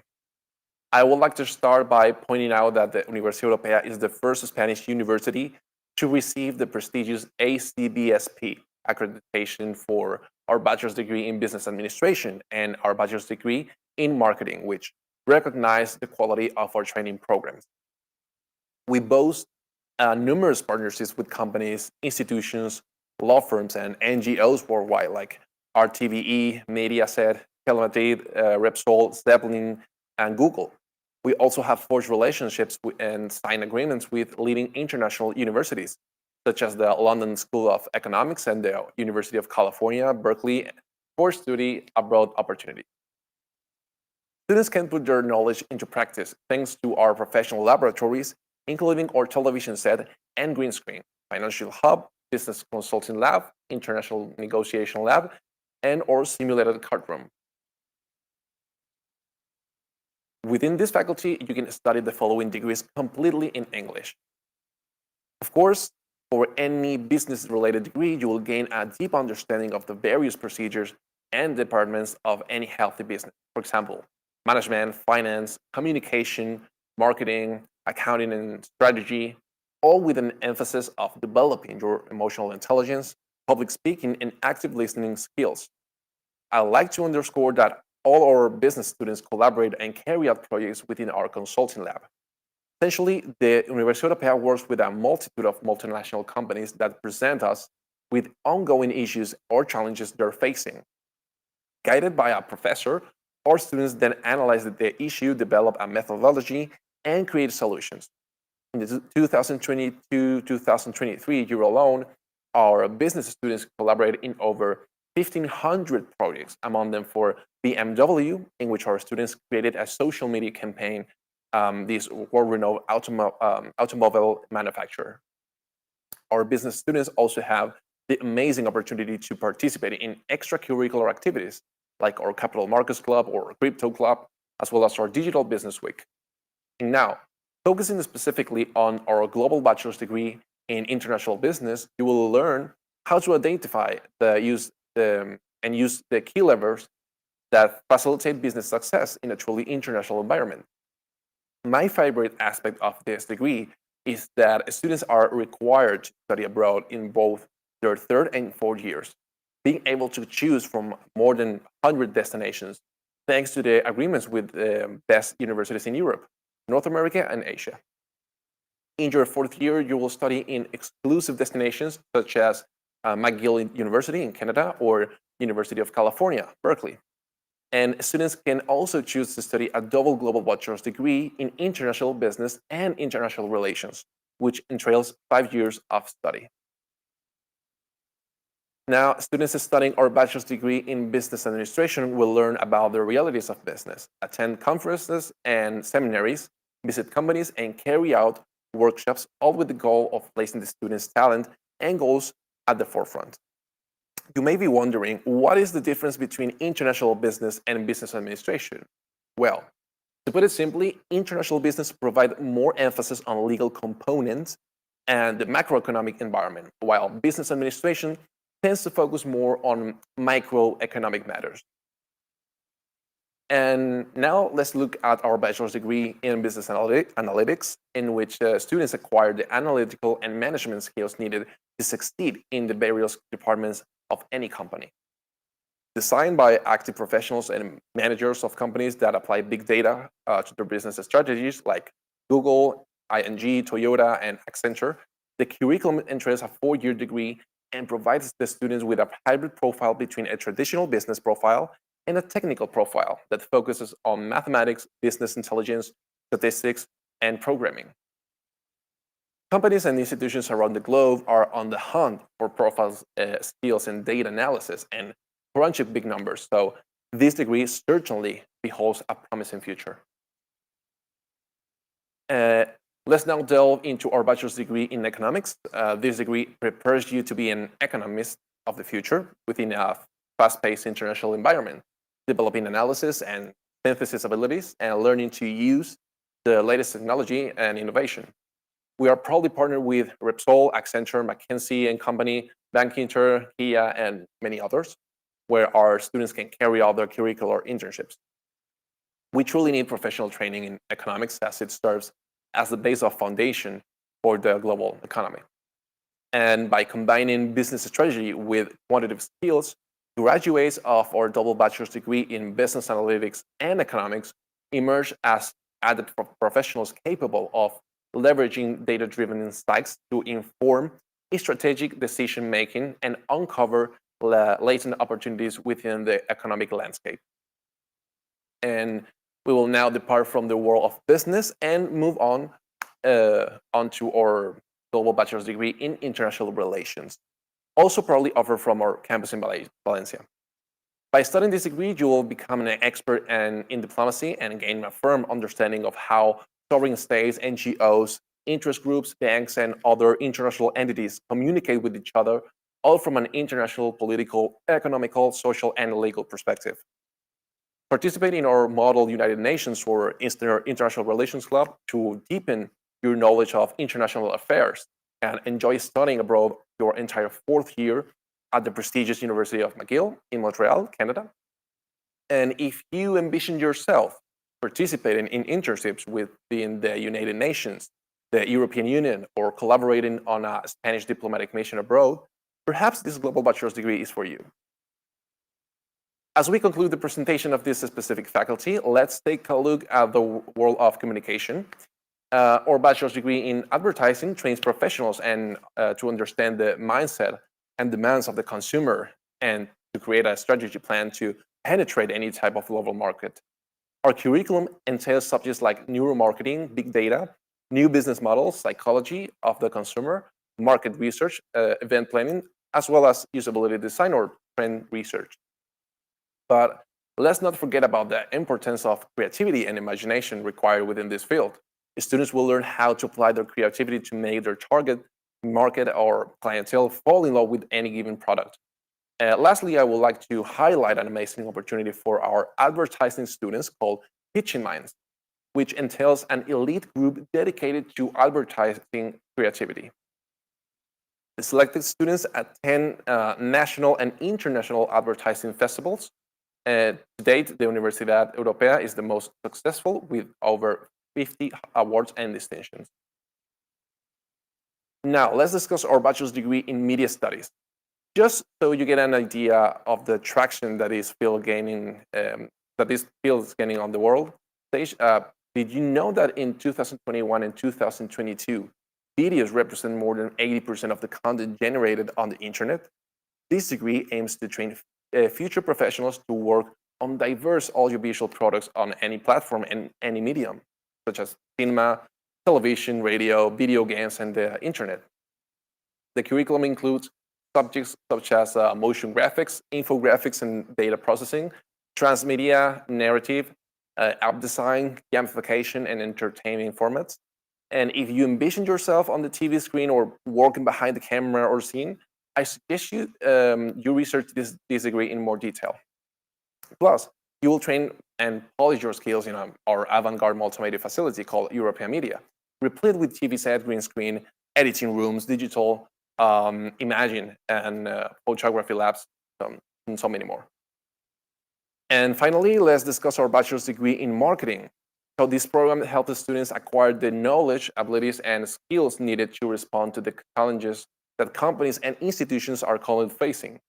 I would like to start by pointing out that the Universidad Europea is the first Spanish university to receive the prestigious ACBSP accreditation for our bachelor's degree in business administration and our bachelor's degree in marketing, which recognize the quality of our training programs. We boast numerous partnerships with companies, institutions, law firms, and NGOs worldwide, like RTVE, Mediaset, Telemadrid, Repsol, Zeppelin, and Google. We also have forged relationships and signed agreements with leading international universities, such as the London School of Economics and the University of California, Berkeley, for study abroad opportunities. Students can put their knowledge into practice thanks to our professional laboratories, including our television set and green screen, financial hub, business consulting lab, international negotiation lab, and our simulated card room. Within this faculty, you can study the following degrees completely in English. Of course, for any business-related degree, you will gain a deep understanding of the various procedures and departments of any healthy business. For example, management, finance, communication, marketing, accounting, and strategy, all with an emphasis of developing your emotional intelligence, public speaking, and active listening skills. I'd like to underscore that all our business students collaborate and carry out projects within our consulting lab. Essentially, the Universidad Europea works with a multitude of multinational companies that present us with ongoing issues or challenges they're facing. Guided by a professor, our students then analyze the issue, develop a methodology, and create solutions. In the 2022-2023 year alone, our business students collaborated in over 1,500 projects, among them for BMW, in which our students created a social media campaign, this world-renowned automobile manufacturer. Our business students also have the amazing opportunity to participate in extracurricular activities like our Capital Markets Club or Crypto Club, as well as our Digital Business Week. And now, focusing specifically on our global bachelor's degree in international business, you will learn how to identify use the key levers that facilitate business success in a truly international environment. My favorite aspect of this degree is that students are required to study abroad in both their third and fourth years, being able to choose from more than 100 destinations, thanks to the agreements with the best universities in Europe, North America, and Asia. In your fourth year, you will study in exclusive destinations such as McGill University in Canada or University of California, Berkeley. And students can also choose to study a double global bachelor's degree in international business and international relations, which entails 5 years of study. Now, students studying our bachelor's degree in business administration will learn about the realities of business, attend conferences and seminaries, visit companies, and carry out workshops, all with the goal of placing the students' talent and goals at the forefront. You may be wondering, what is the difference between international business and business administration? Well, to put it simply, international business provides more emphasis on legal components and the macroeconomic environment, while business administration tends to focus more on microeconomic matters. And now let's look at our bachelor's degree in business analytics, in which students acquire the analytical and management skills needed to succeed in the various departments of any company. Designed by active professionals and managers of companies that apply big data to their business strategies like Google, ING, Toyota, and Accenture, the curriculum entails a 4-year degree and provides the students with a hybrid profile between a traditional business profile and a technical profile that focuses on mathematics, business intelligence, statistics, and programming. Companies and institutions around the globe are on the hunt for profiles, skills in data analysis and crunching big numbers, so this degree certainly beholds a promising future. Let's now delve into our bachelor's degree in economics. This degree prepares you to be an economist of the future within a fast-paced international environment, developing analysis and synthesis abilities and learning to use the latest technology and innovation. We are proudly partnered with Repsol, Accenture, McKinsey and Company, Bankinter, Kia, and many others, where our students can carry out their curricular internships. We truly need professional training in economics as it serves as the base of foundation for the global economy. And by combining business strategy with quantitative skills, graduates of our double bachelor's degree in business analytics and economics emerge as added professionals capable of leveraging data-driven insights to inform strategic decision-making and uncover latent opportunities within the economic landscape. And we will now depart from the world of business and move on onto our global bachelor's degree in international relations, also proudly offered from our campus in Valencia. By studying this degree, you will become an expert in diplomacy and gain a firm understanding of how sovereign states, NGOs, interest groups, banks, and other international entities communicate with each other, all from an international, political, economical, social, and legal perspective. Participate in our model United Nations or International Relations Club to deepen your knowledge of international affairs and enjoy studying abroad your entire 4th year at the prestigious University of McGill in Montreal, Canada. And if you envision yourself participating in internships within the United Nations, the European Union, or collaborating on a Spanish diplomatic mission abroad, perhaps this global bachelor's degree is for you. As we conclude the presentation of this specific faculty, let's take a look at the world of communication. Our bachelor's degree in advertising trains professionals and to understand the mindset and demands of the consumer and to create a strategy plan to penetrate any type of global market. Our curriculum entails subjects like neuromarketing, big data, new business models, psychology of the consumer, market research, event planning, as well as usability design or trend research. But let's not forget about the importance of creativity and imagination required within this field. Students will learn how to apply their creativity to make their target market or clientele fall in love with any given product. Lastly, I would like to highlight an amazing opportunity for our advertising students called Pitching Minds, which entails an elite group dedicated to advertising creativity. The selected students attend national and international advertising festivals. To date, the Universidad Europea is the most successful with over 50 awards and distinctions. Now, let's discuss our bachelor's degree in media studies. Just so you get an idea of the traction that this field is gaining on the world stage, did you know that in 2021 and 2022, videos represent more than 80% of the content generated on the internet? This degree aims to train future professionals to work on diverse audiovisual products on any platform and any medium, such as cinema, television, radio, video games, and the internet. The curriculum includes subjects such as motion graphics, infographics and data processing, transmedia, narrative, app design, gamification, and entertainment formats. And if you envision yourself on the TV screen or working behind the camera or scene, I suggest you research this degree in more detail. Plus, you will train and polish your skills in our avant-garde multimedia facility called European Media, replete with TV set, green screen, editing rooms, digital imaging, and photography labs, and so many more. And finally, let's discuss our bachelor's degree in marketing. So this program helps the students acquire the knowledge, abilities, and skills needed to respond to the challenges that companies and institutions are currently facing.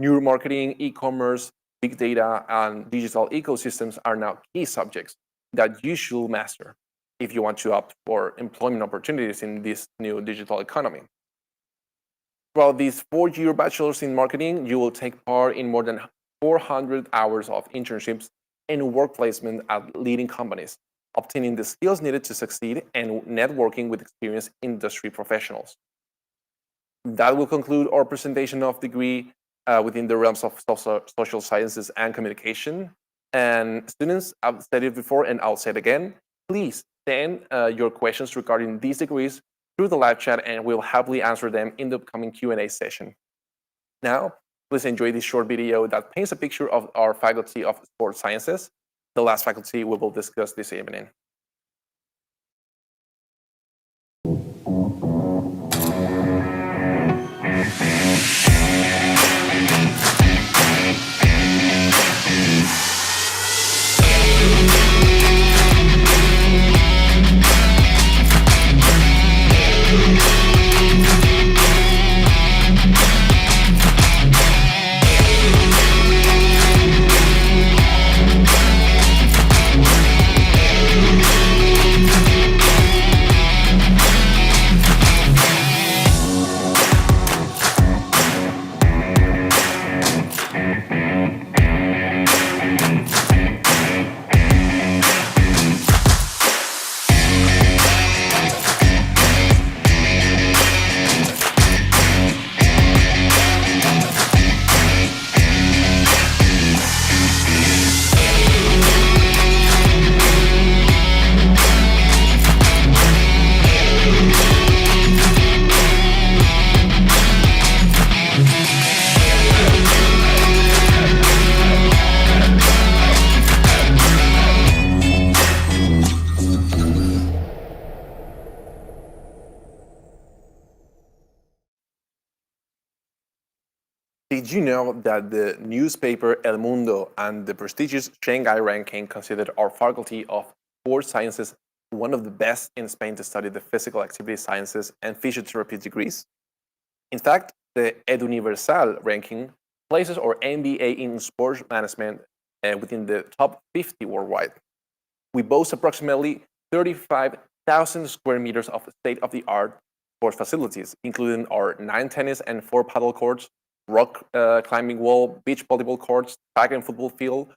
Neuromarketing, e-commerce, big data, and digital ecosystems are now key subjects that you should master if you want to opt for employment opportunities in this new digital economy. Throughout this 4-year bachelor's in marketing, you will take part in more than 400 hours of internships and work placement at leading companies, obtaining the skills needed to succeed and networking with experienced industry professionals. That will conclude our presentation of degree within the realms of social sciences and communication. And students, I've said it before and I'll say it again, please send your questions regarding these degrees through the live chat and we'll happily answer them in the upcoming Q&A session. Now, please enjoy this short video that paints a picture of our Faculty of Sports Sciences, the last faculty we will discuss this evening. Did you know that the newspaper El Mundo and the prestigious Shanghai ranking considered our Faculty of Sports Sciences one of the best in Spain to study the physical activity sciences and physiotherapy degrees? In fact, the EdUniversal ranking places our MBA in sports management within the top 50 worldwide. We boast approximately 35,000 square meters of state-of-the-art sports facilities, including our 9 tennis and 4 paddle courts, rock climbing wall, beach volleyball courts, track and football field,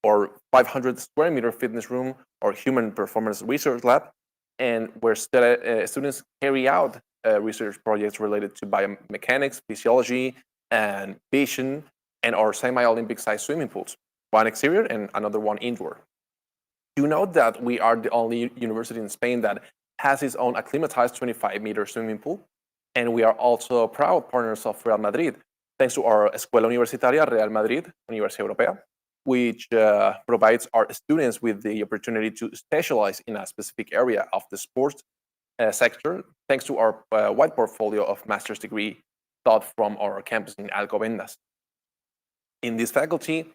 or 500 square meter fitness room or human performance research lab, and where students carry out research projects related to biomechanics, physiology, and vision, and our semi-Olympic size swimming pools, one exterior and another one indoor. Do note that we are the only university in Spain that has its own acclimatized 25-meter swimming pool, and we are also proud partners of Real Madrid, thanks to our Escuela Universitaria Real Madrid, Universidad Europea, which provides our students with the opportunity to specialize in a specific area of the sports sector, thanks to our wide portfolio of master's degree taught from our campus in Alcobendas. In this faculty,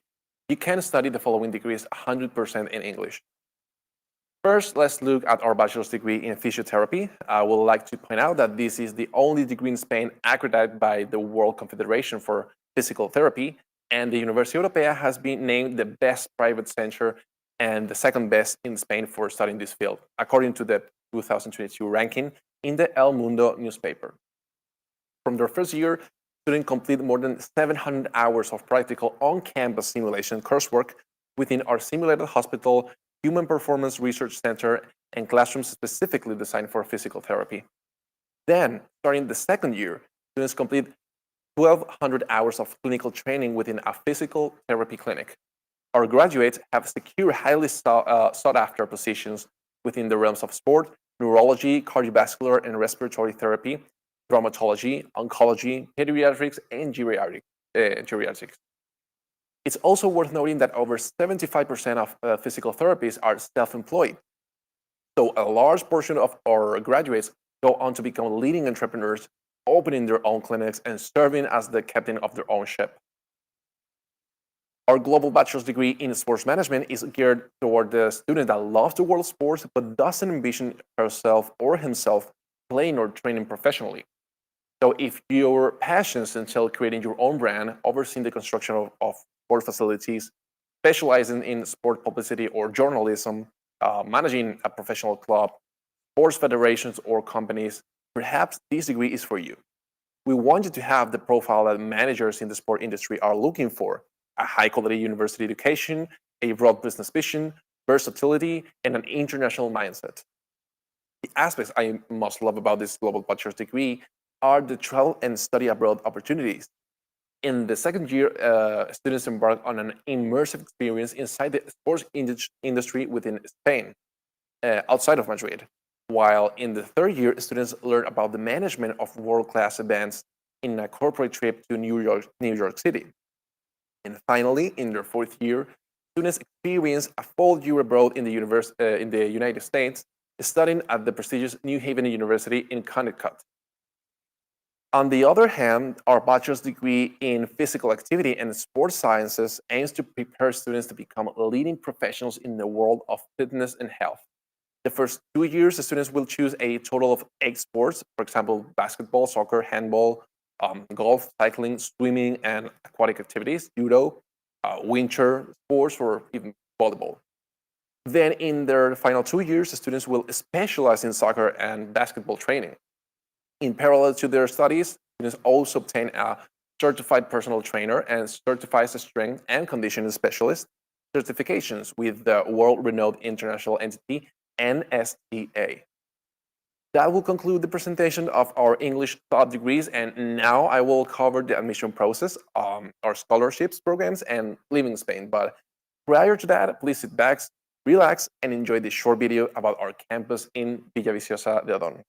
you can study the following degrees 100% in English. First, let's look at our bachelor's degree in physiotherapy. I would like to point out that this is the only degree in Spain accredited by the World Confederation for Physical Therapy, and the Universidad Europea has been named the best private center and the second best in Spain for studying this field, according to the 2022 ranking in the El Mundo newspaper. From their first year, students complete more than 700 hours of practical on-campus simulation coursework within our simulated hospital, human performance research center, and classrooms specifically designed for physical therapy. Then, starting the second year, students complete 1,200 hours of clinical training within a physical therapy clinic. Our graduates have secured highly sought-after positions within the realms of sport, neurology, cardiovascular and respiratory therapy, traumatology, oncology, pediatrics, and geriatrics. It's also worth noting that over 75% of physical therapists are self-employed. So a large portion of our graduates go on to become leading entrepreneurs, opening their own clinics and serving as the captain of their own ship. Our global bachelor's degree in sports management is geared toward the student that loves the world of sports but doesn't envision herself or himself playing or training professionally. So if your passions entail creating your own brand, overseeing the construction of sport facilities, specializing in sport publicity or journalism, managing a professional club, sports federations or companies, perhaps this degree is for you. We want you to have the profile that managers in the sport industry are looking for: a high-quality university education, a broad business vision, versatility, and an international mindset. The aspects I most love about this global bachelor's degree are the travel and study abroad opportunities. In the second year, students embark on an immersive experience inside the sports industry within Spain, outside of Madrid, while in the third year, students learn about the management of world-class events in a corporate trip to New York City. And finally, in their fourth year, students experience a full year abroad in the United States, studying at the prestigious New Haven University in Connecticut. On the other hand, our bachelor's degree in physical activity and sports sciences aims to prepare students to become leading professionals in the world of fitness and health. The first 2 years, the students will choose a total of 8 sports, for example, basketball, soccer, handball, golf, cycling, swimming, and aquatic activities, judo, winter sports, or even volleyball. Then in their final 2 years, the students will specialize in soccer and basketball training. In parallel to their studies, students also obtain a certified personal trainer and certified strength and conditioning specialist certifications with the world-renowned international entity NSTA. That will conclude the presentation of our English top degrees, and now I will cover the admission process, our scholarships programs, and living in Spain. But prior to that, please sit back, relax, and enjoy this short video about our campus in Villaviciosa de Odón.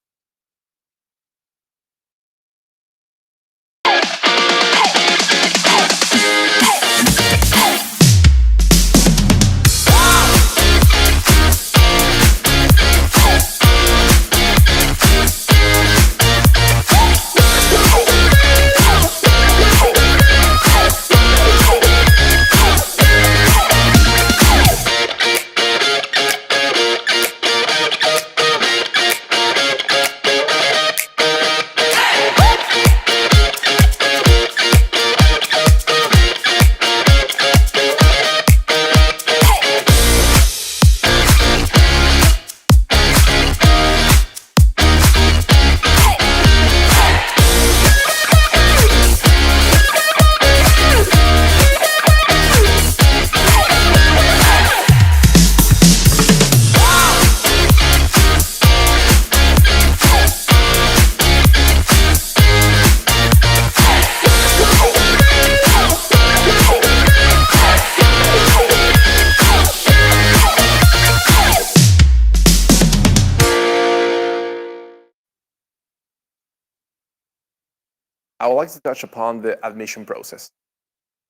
I would like to touch upon the admission process.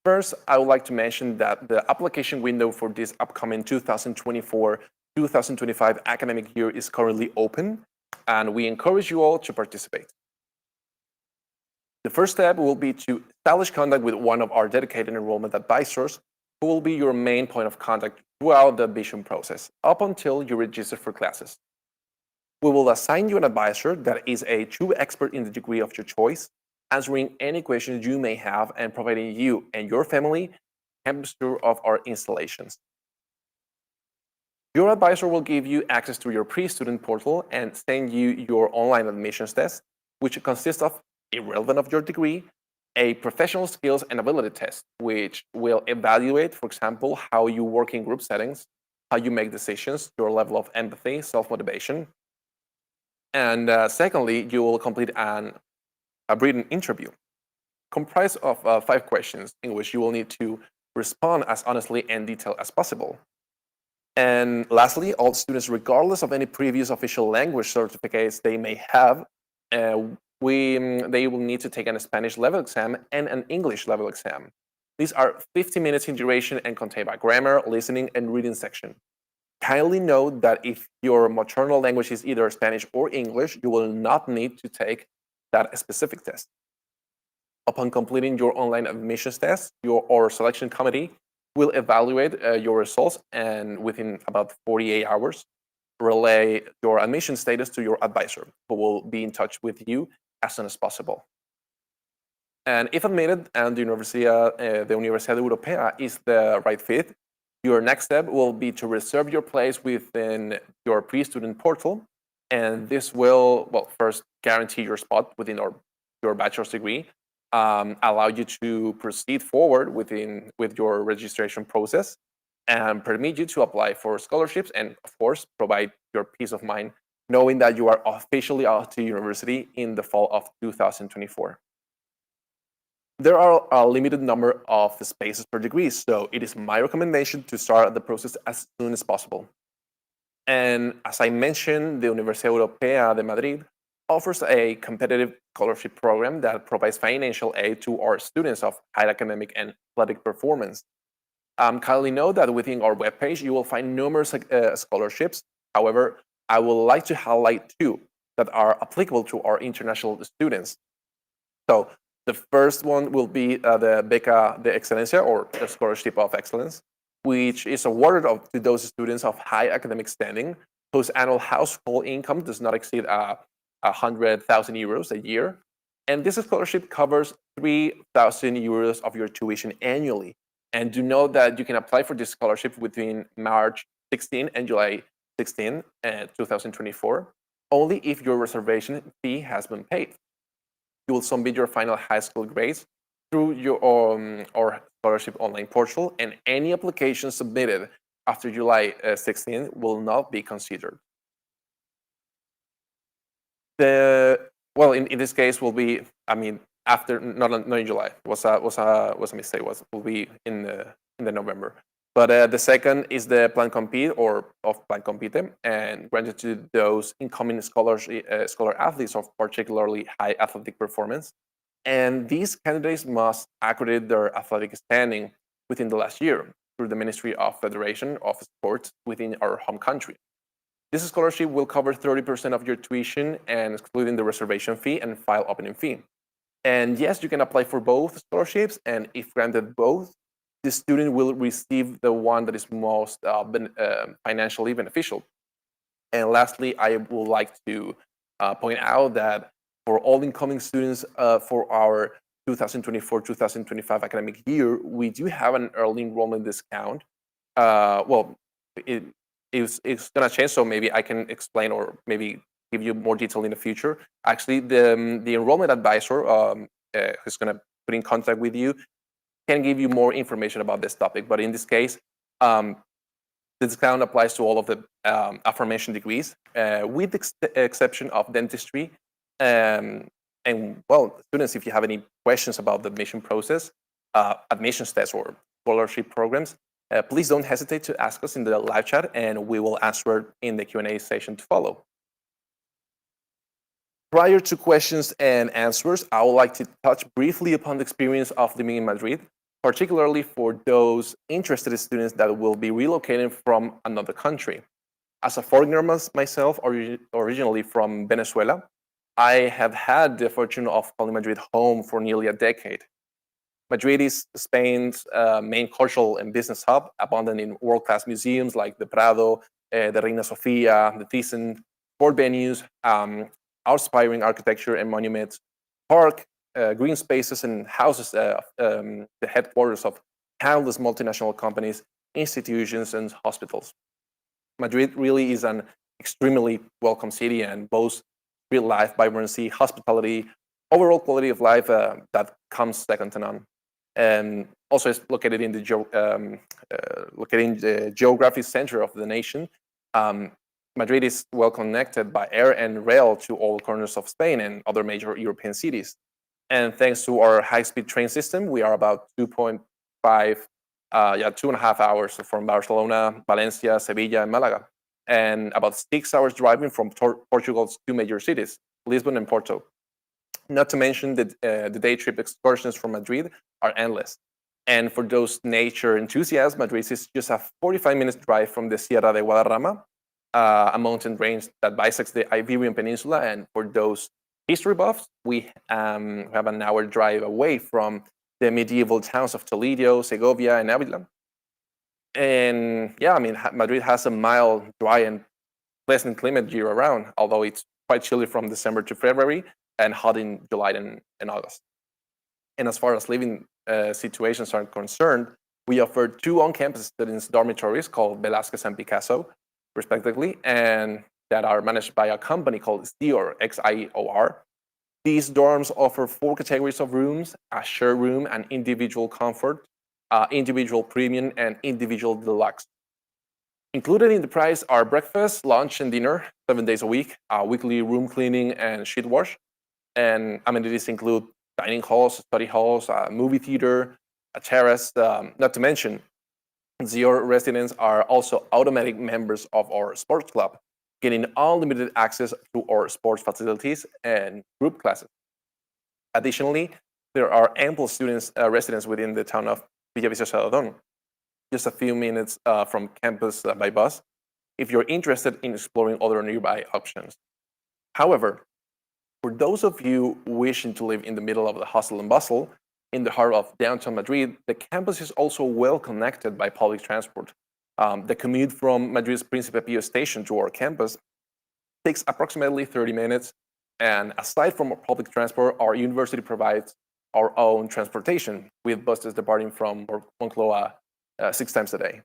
First, I would like to mention that the application window for this upcoming 2024-2025 academic year is currently open, and we encourage you all to participate. The first step will be to establish contact with one of our dedicated enrollment advisors, who will be your main point of contact throughout the admission process, up until you register for classes. We will assign you an advisor that is a true expert in the degree of your choice, answering any questions you may have and providing you and your family a campus tour of our installations. Your advisor will give you access to your pre-student portal and send you your online admissions test, which consists of, irrelevant of your degree, a professional skills and ability test, which will evaluate, for example, how you work in group settings, how you make decisions, your level of empathy, self-motivation. And secondly, you will complete a written interview comprised of 5 questions in which you will need to respond as honestly and detailed as possible. And lastly, all students, regardless of any previous official language certificates they may have, they will need to take a Spanish level exam and an English level exam. These are 50 minutes in duration and contain a grammar, listening, and reading section. Kindly note that if your maternal language is either Spanish or English, you will not need to take that specific test. Upon completing your online admissions test, your selection committee will evaluate your results and within about 48 hours, relay your admission status to your advisor, who will be in touch with you as soon as possible. And if admitted and the Universidad Europea is the right fit, your next step will be to reserve your place within your pre-student portal. And this will, well, first guarantee your spot within your bachelor's degree, allow you to proceed forward with your registration process, and permit you to apply for scholarships, and of course, provide your peace of mind knowing that you are officially out to university in the fall of 2024. There are a limited number of spaces per degree, so it is my recommendation to start the process as soon as possible. And as I mentioned, the Universidad Europea de Madrid offers a competitive scholarship program that provides financial aid to our students of high academic and athletic performance. Kindly note that within our webpage, you will find numerous scholarships. However, I would like to highlight 2 that are applicable to our international students. So the first one will be the Beca de Excelencia, or the Scholarship of Excellence, which is awarded to those students of high academic standing whose annual household income does not exceed 100,000 euros a year. And this scholarship covers 3,000 euros of your tuition annually. And do know that you can apply for this scholarship between March 16 and July 16, 2024, only if your reservation fee has been paid. You will submit your final high school grades through your or scholarship online portal, and any application submitted after July 16 will not be considered. Well, in this case, will be, after, not in July. Was a mistake. Will be in the November. But the second is the Plan Compete, or of Plan Compite, and granted to those incoming scholar athletes of particularly high athletic performance. And these candidates must accredit their athletic standing within the last year through the Ministry of Federation of Sports within our home country. This scholarship will cover 30% of your tuition, and excluding the reservation fee and file opening fee. And yes, you can apply for both scholarships, and if granted both, the student will receive the one that is most financially beneficial. And lastly, I would like to point out that for all incoming students for our 2024-2025 academic year, we do have an early enrollment discount. It's going to change, so maybe I can explain or maybe give you more detail in the future. Actually, the enrollment advisor who's going to put in contact with you can give you more information about this topic. But in this case, the discount applies to all of the aforementioned degrees, with the exception of dentistry. And well, students, if you have any questions about the admission process, admissions tests, or scholarship programs, please don't hesitate to ask us in the live chat, and we will answer in the Q&A session to follow. Prior to questions and answers, I would like to touch briefly upon the experience of living in Madrid, particularly for those interested students that will be relocating from another country. As a foreigner myself, originally from Venezuela, I have had the fortune of calling Madrid home for nearly a decade. Madrid is Spain's main cultural and business hub, abundant in world-class museums like the Prado, the Reina Sofia, the Thyssen, sport venues, aspiring architecture and monuments, park, green spaces and houses, the headquarters of countless multinational companies, institutions, and hospitals. Madrid really is an extremely welcome city and boasts real life, vibrancy, hospitality, overall quality of life that comes second to none. And also it's located in the geographic center of the nation. Madrid is well connected by air and rail to all corners of Spain and other major European cities. And thanks to our high-speed train system, we are about 2.5 hours from Barcelona, Valencia, Sevilla, and Malaga, and about 6 hours driving from Portugal's two major cities, Lisbon and Porto. Not to mention that the day trip excursions from Madrid are endless. And for those nature enthusiasts, Madrid is just a 45-minute drive from the Sierra de Guadarrama, a mountain range that bisects the Iberian Peninsula. And for those history buffs, we have an hour drive away from the medieval towns of Toledo, Segovia, and Avila. And yeah, I mean, Madrid has a mild, dry, and pleasant climate year-round, although it's quite chilly from December to February and hot in July and August. And as far as living situations are concerned, we offer two on-campus students' dormitories called Velázquez and Picasso, respectively, and that are managed by a company called Xior, X-I-O-R. These dorms offer 4 categories of rooms: a shared room, an individual comfort, individual premium, and individual deluxe. Included in the price are breakfast, lunch, and dinner 7 days a week, weekly room cleaning and sheet wash, and amenities include dining halls, study halls, a movie theater, a terrace, not to mention Xior residents are also automatic members of our sports club, getting unlimited access to our sports facilities and group classes. Additionally, there are ample students residents within the town of Villavicencio, just a few minutes from campus by bus, if you're interested in exploring other nearby options. However, for those of you wishing to live in the middle of the hustle and bustle, in the heart of downtown Madrid, the campus is also well connected by public transport. The commute from Madrid's Príncipe Pío station to our campus takes approximately 30 minutes, and aside from our public transport, our university provides our own transportation, with buses departing from Moncloa 6 times a day.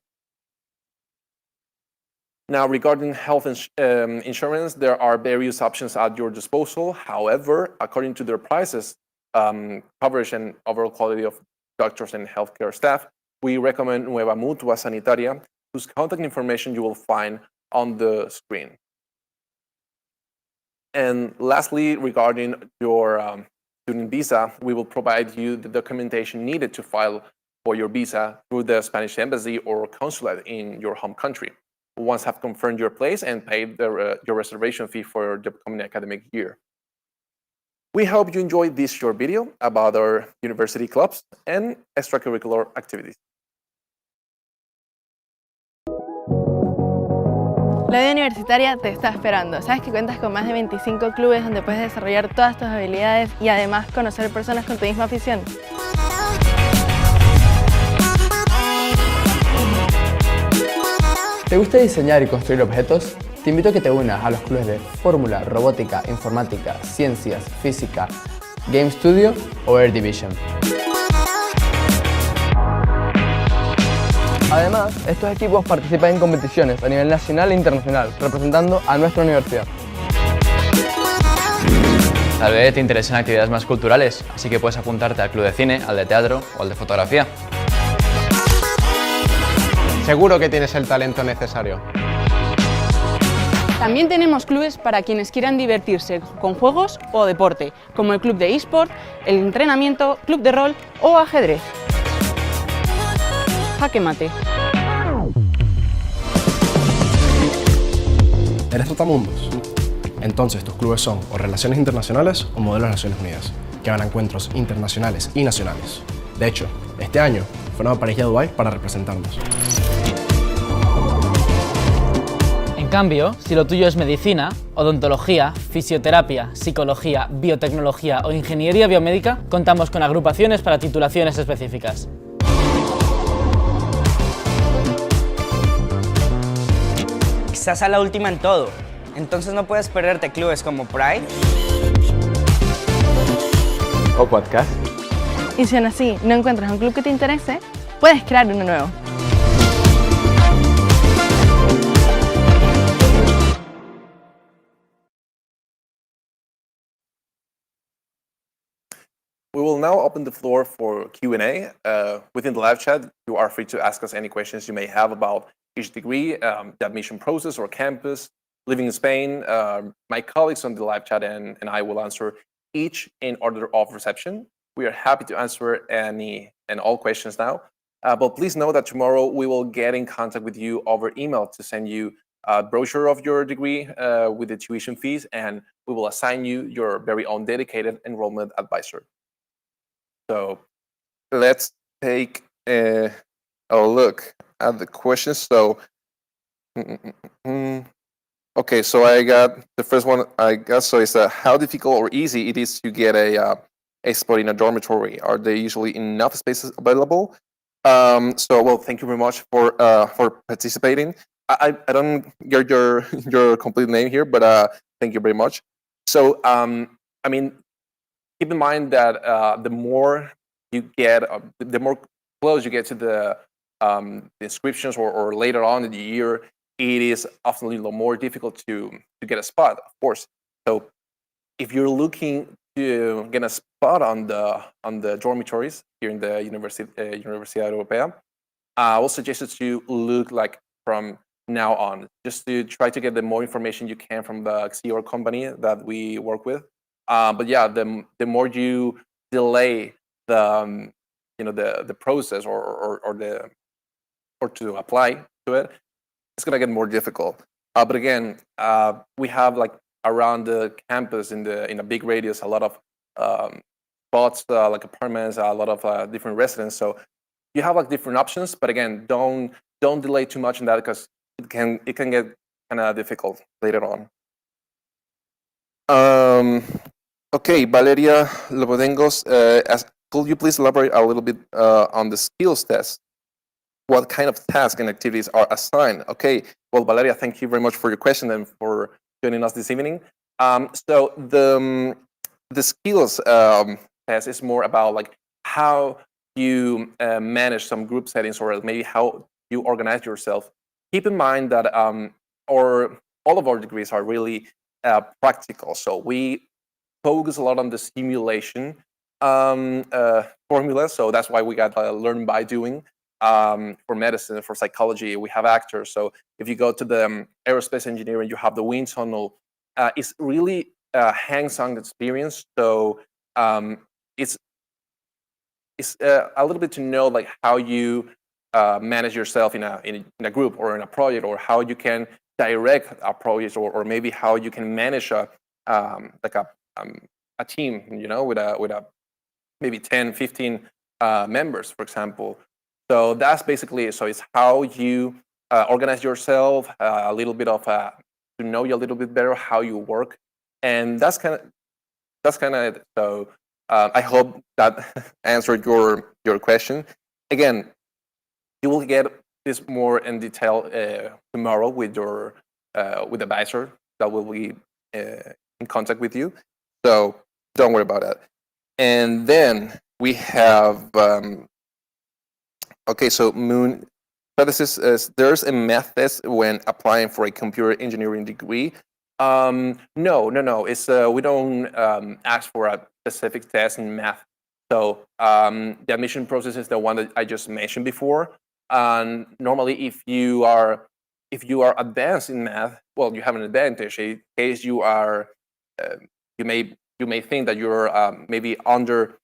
Now, regarding health insurance, there are various options at your disposal. However, according to their prices, coverage and overall quality of doctors and healthcare staff, we recommend Nueva Mutua Sanitaria, whose contact information you will find on the screen. And lastly, regarding your student visa, we will provide you the documentation needed to file for your visa through the Spanish embassy or consulate in your home country, once have confirmed your place and paid your reservation fee for the upcoming academic year. We hope you enjoyed this short video about our university clubs and extracurricular activities. La vida universitaria te está esperando. Sabes que cuentas con más de 25 clubes donde puedes desarrollar todas tus habilidades y además conocer personas con tu misma afición. ¿Te gusta diseñar y construir objetos? Te invito a que te unas a los clubes de Fórmula, Robótica, Informática, Ciencias, Física, Game Studio o Air Division. Además, estos equipos participan en competiciones a nivel nacional e internacional, representando a nuestra universidad. Tal vez te interesan actividades más culturales, así que puedes apuntarte al club de cine, al de teatro o al de fotografía. Seguro que tienes el talento necesario. También tenemos clubes para quienes quieran divertirse con juegos o deporte, como el club de eSport, el entrenamiento, club de rol o ajedrez. Jaque mate. ¿Eres trotamundos? Entonces tus clubes son o Relaciones Internacionales o Modelos de Naciones Unidas, que van a encuentros internacionales y nacionales. De hecho, este año fueron a París y a Dubái para representarnos. En cambio, si lo tuyo es medicina, odontología, fisioterapia, psicología, biotecnología o ingeniería biomédica, contamos con agrupaciones para titulaciones específicas. Estás a la última en todo, entonces no puedes perderte clubes como Pride O podcast. Y si aún así no encuentras un club que te interese, puedes crear uno nuevo. We will now open the floor for Q&A. Within the live chat, you are free to ask us any questions you may have about each degree, the admission process or campus, living in Spain. My colleagues on the live chat and I will answer each in order of reception. We are happy to answer any and all questions now. But please know that tomorrow we will get in contact with you over email to send you a brochure of your degree with the tuition fees, and we will assign you your very own dedicated enrollment advisor. So let's take a look at the questions. So, okay, so I got the first one. I guess so. It's how difficult or easy it is to get a spot in a dormitory. Are there usually enough spaces available? So, well, thank you very much for participating. I don't get your complete name here, but thank you very much. So, I mean, keep in mind that the more you get, the more close you get to the inscriptions or later on in the year, it is often a little more difficult to get a spot, of course. So if you're looking to get a spot on the dormitories here in the Universidad Europea, I will suggest you to look like from now on, just to try to get the more information you can from the XIOR company that we work with. But yeah, the more you delay the the process or to apply to it, it's gonna get more difficult. But again, we have like around the campus in a big radius a lot of spots like apartments, a lot of different residents. So you have like different options. But again, don't delay too much in that because it can get kind of difficult later on. Okay, Valeria Lobodengos, could you please elaborate a little bit on the skills test? What kind of tasks and activities are assigned? Okay, well, Valeria, thank you very much for your question and for joining us this evening. So the skills test is more about like how you manage some group settings or maybe how you organize yourself. Keep in mind that all of our degrees are really practical. So we focus a lot on the simulation formula. So that's why we got learn by doing. For medicine, for psychology, we have actors. So if you go to the aerospace engineering, you have the wind tunnel. It's really hands-on experience. So it's a little bit to know like how you manage yourself in a group or in a project, or how you can direct a project, or maybe how you can manage a team, with a maybe 10, 15 members, for example. So that's basically it. So it's how you organize yourself, a little bit of to know you a little bit better, how you work, and that's kind of it. So I hope that answered your question. Again, you will get this more in detail tomorrow with your with the advisor that will be in contact with you. So don't worry about that. And then we have okay. So Moon, this is there's a math test when applying for a computer engineering degree. No. It's we don't ask for a specific test in math. So the admission process is the one that I just mentioned before. And normally, if you are advanced in math, well, you have an advantage. In case you are, you may think that you're maybe under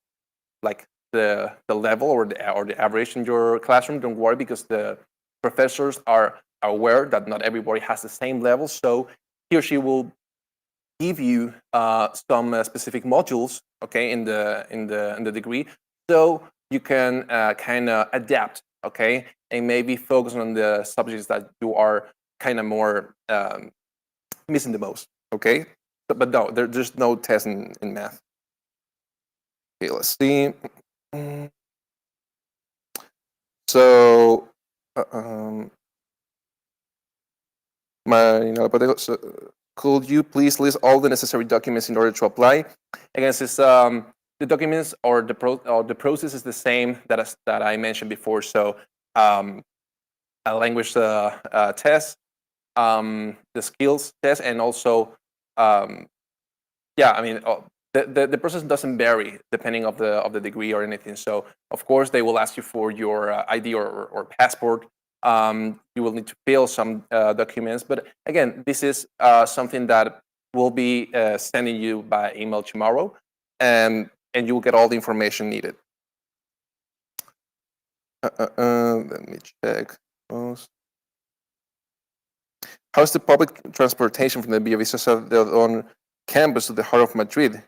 like the level or the average in your classroom. Don't worry, because the professors are aware that not everybody has the same level. So he or she will give you some specific modules, okay, in the degree, so you can kind of adapt, okay, and maybe focus on the subjects that you are kind of more missing the most, okay. But no, there's no test in math. Okay, let's see. So, could you please list all the necessary documents in order to apply? Again, since the documents or the process is the same that I mentioned before. So, a language test, the skills test, and also, yeah, I mean, the process doesn't vary depending of the degree or anything. So, of course, they will ask you for your ID or passport. You will need to fill some documents, but again, this is something that will be sending you by email tomorrow, and you will get all the information needed. Let me check. How's the public transportation from the Villaviciosa on campus to the heart of Madrid?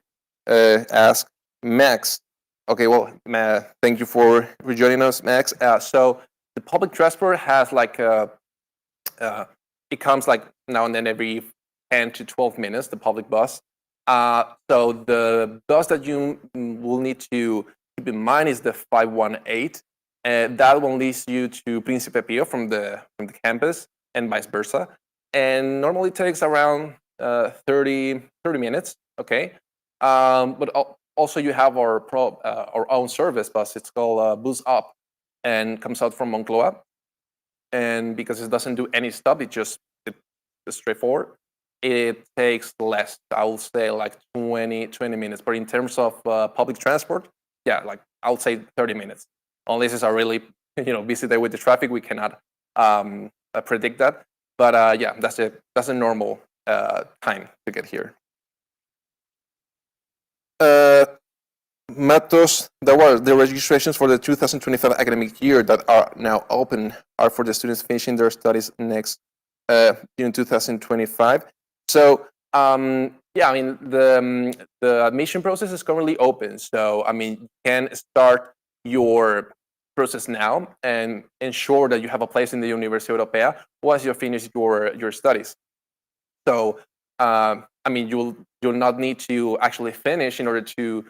Ask Max. Okay, well, thank you for joining us, Max. So the public transport has like it comes like now and then every 10 to 12 minutes, the public bus. So the bus that you will need to keep in mind is the 518. That one leads you to Príncipe Pío from the campus and vice versa. And normally takes around 30 minutes, okay? But also you have our own service bus. It's called Bus Up, and comes out from Moncloa. And because it doesn't do any stop, it's straightforward. It takes less, I would say like 20 minutes. But in terms of public transport, yeah, like I would say 30 minutes. Unless it's a really busy day with the traffic, we cannot predict that. But yeah, that's a normal time to get here. Matos, the registrations for the 2025 academic year that are now open are for the students finishing their studies next June 2025. So yeah, I mean the admission process is currently open. So I mean you can start your process now and ensure that you have a place in the Universidad Europea once you finish your studies. So I mean you'll not need to actually finish in order to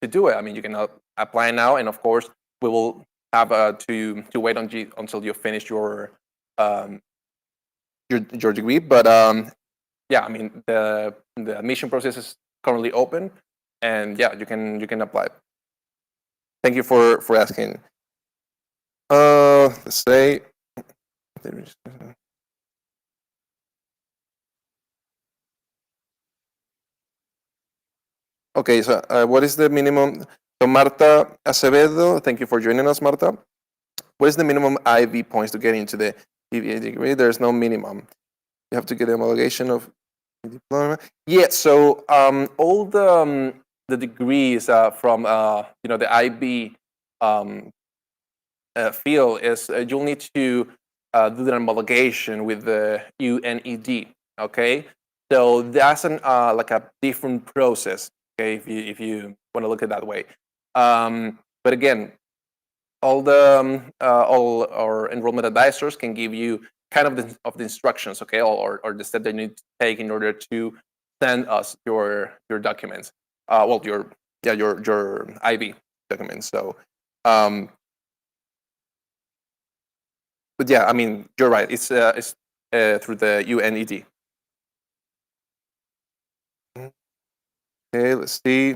do it. I mean you can apply now, and of course we will have to wait until you finish your degree. But yeah, I mean the admission process is currently open, and yeah, you can apply. Thank you for asking. Let's say. Okay, so what is the minimum? So Marta Acevedo, thank you for joining us, Marta. What is the minimum IB points to get into the BBA degree? There's no minimum. You have to get a homologation of diploma. Yeah, so all the degrees from the IB field is you'll need to do the homologation with the UNED. Okay, so that's like a different process. Okay, if you want to look at it that way. But again, all our enrollment advisors can give you kind of the instructions, okay, or the step that you need to take in order to send us your documents. Well, your IB documents. So, but yeah, I mean, you're right. It's through the UNED. Okay, let's see.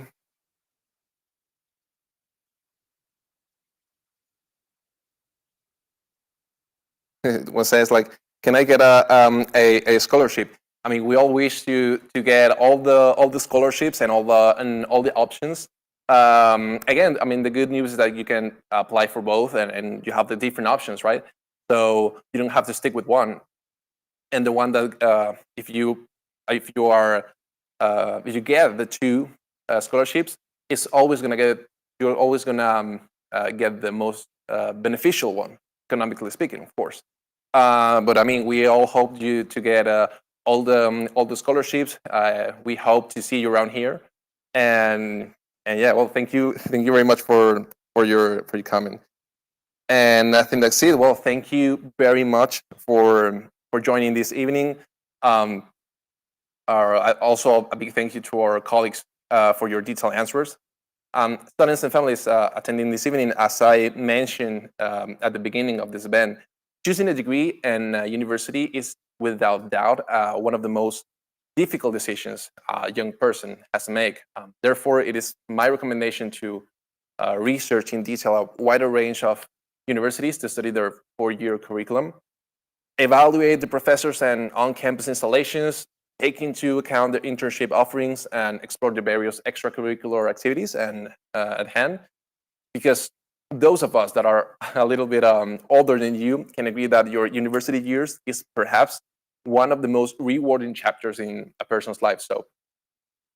One says like, can I get a scholarship? I mean, we all wish to get all the scholarships and all the options. Again, I mean, the good news is that you can apply for both, and you have the different options, right? So you don't have to stick with one. And the one that if you get the two scholarships, you're always gonna get the most beneficial one, economically speaking, of course. But I mean, we all hope you to get all the scholarships. We hope to see you around here. And yeah, well, thank you very much for your comment. And I think that's it. Well, thank you very much for joining this evening. Also, a big thank you to our colleagues for your detailed answers. Students and families attending this evening, as I mentioned at the beginning of this event, choosing a degree and university is without doubt one of the most difficult decisions a young person has to make. Therefore, it is my recommendation to research in detail a wider range of universities to study their four-year curriculum, evaluate the professors and on-campus installations, take into account the internship offerings, and explore the various extracurricular activities at hand. Because those of us that are a little bit older than you can agree that your university years is perhaps one of the most rewarding chapters in a person's life. So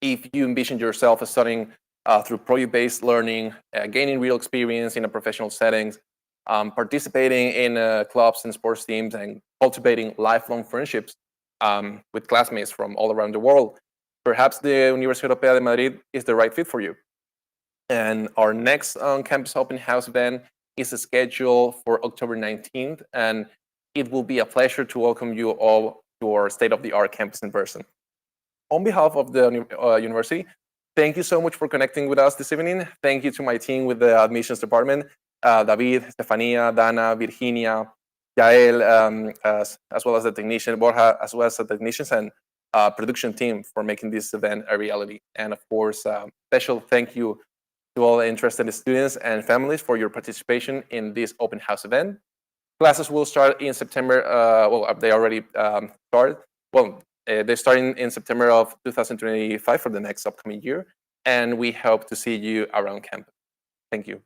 if you envision yourself as studying through project-based learning, gaining real experience in a professional settings, participating in clubs and sports teams, and cultivating lifelong friendships with classmates from all around the world, perhaps the Universidad Europea de Madrid is the right fit for you. And our next campus open house event is scheduled for October 19th, and it will be a pleasure to welcome you all to our state-of-the-art campus in person. On behalf of the university, thank you so much for connecting with us this evening. Thank you to my team with the admissions department, David, Stefania, Dana, Virginia, Yael, as well as the technician, Borja, as well as the technicians and production team for making this event a reality. And of course, special thank you to all interested students and families for your participation in this open house event. Classes will start in September. Well, they already started. Well, they're starting in September of 2025 for the next upcoming year. And we hope to see you around campus. Thank you.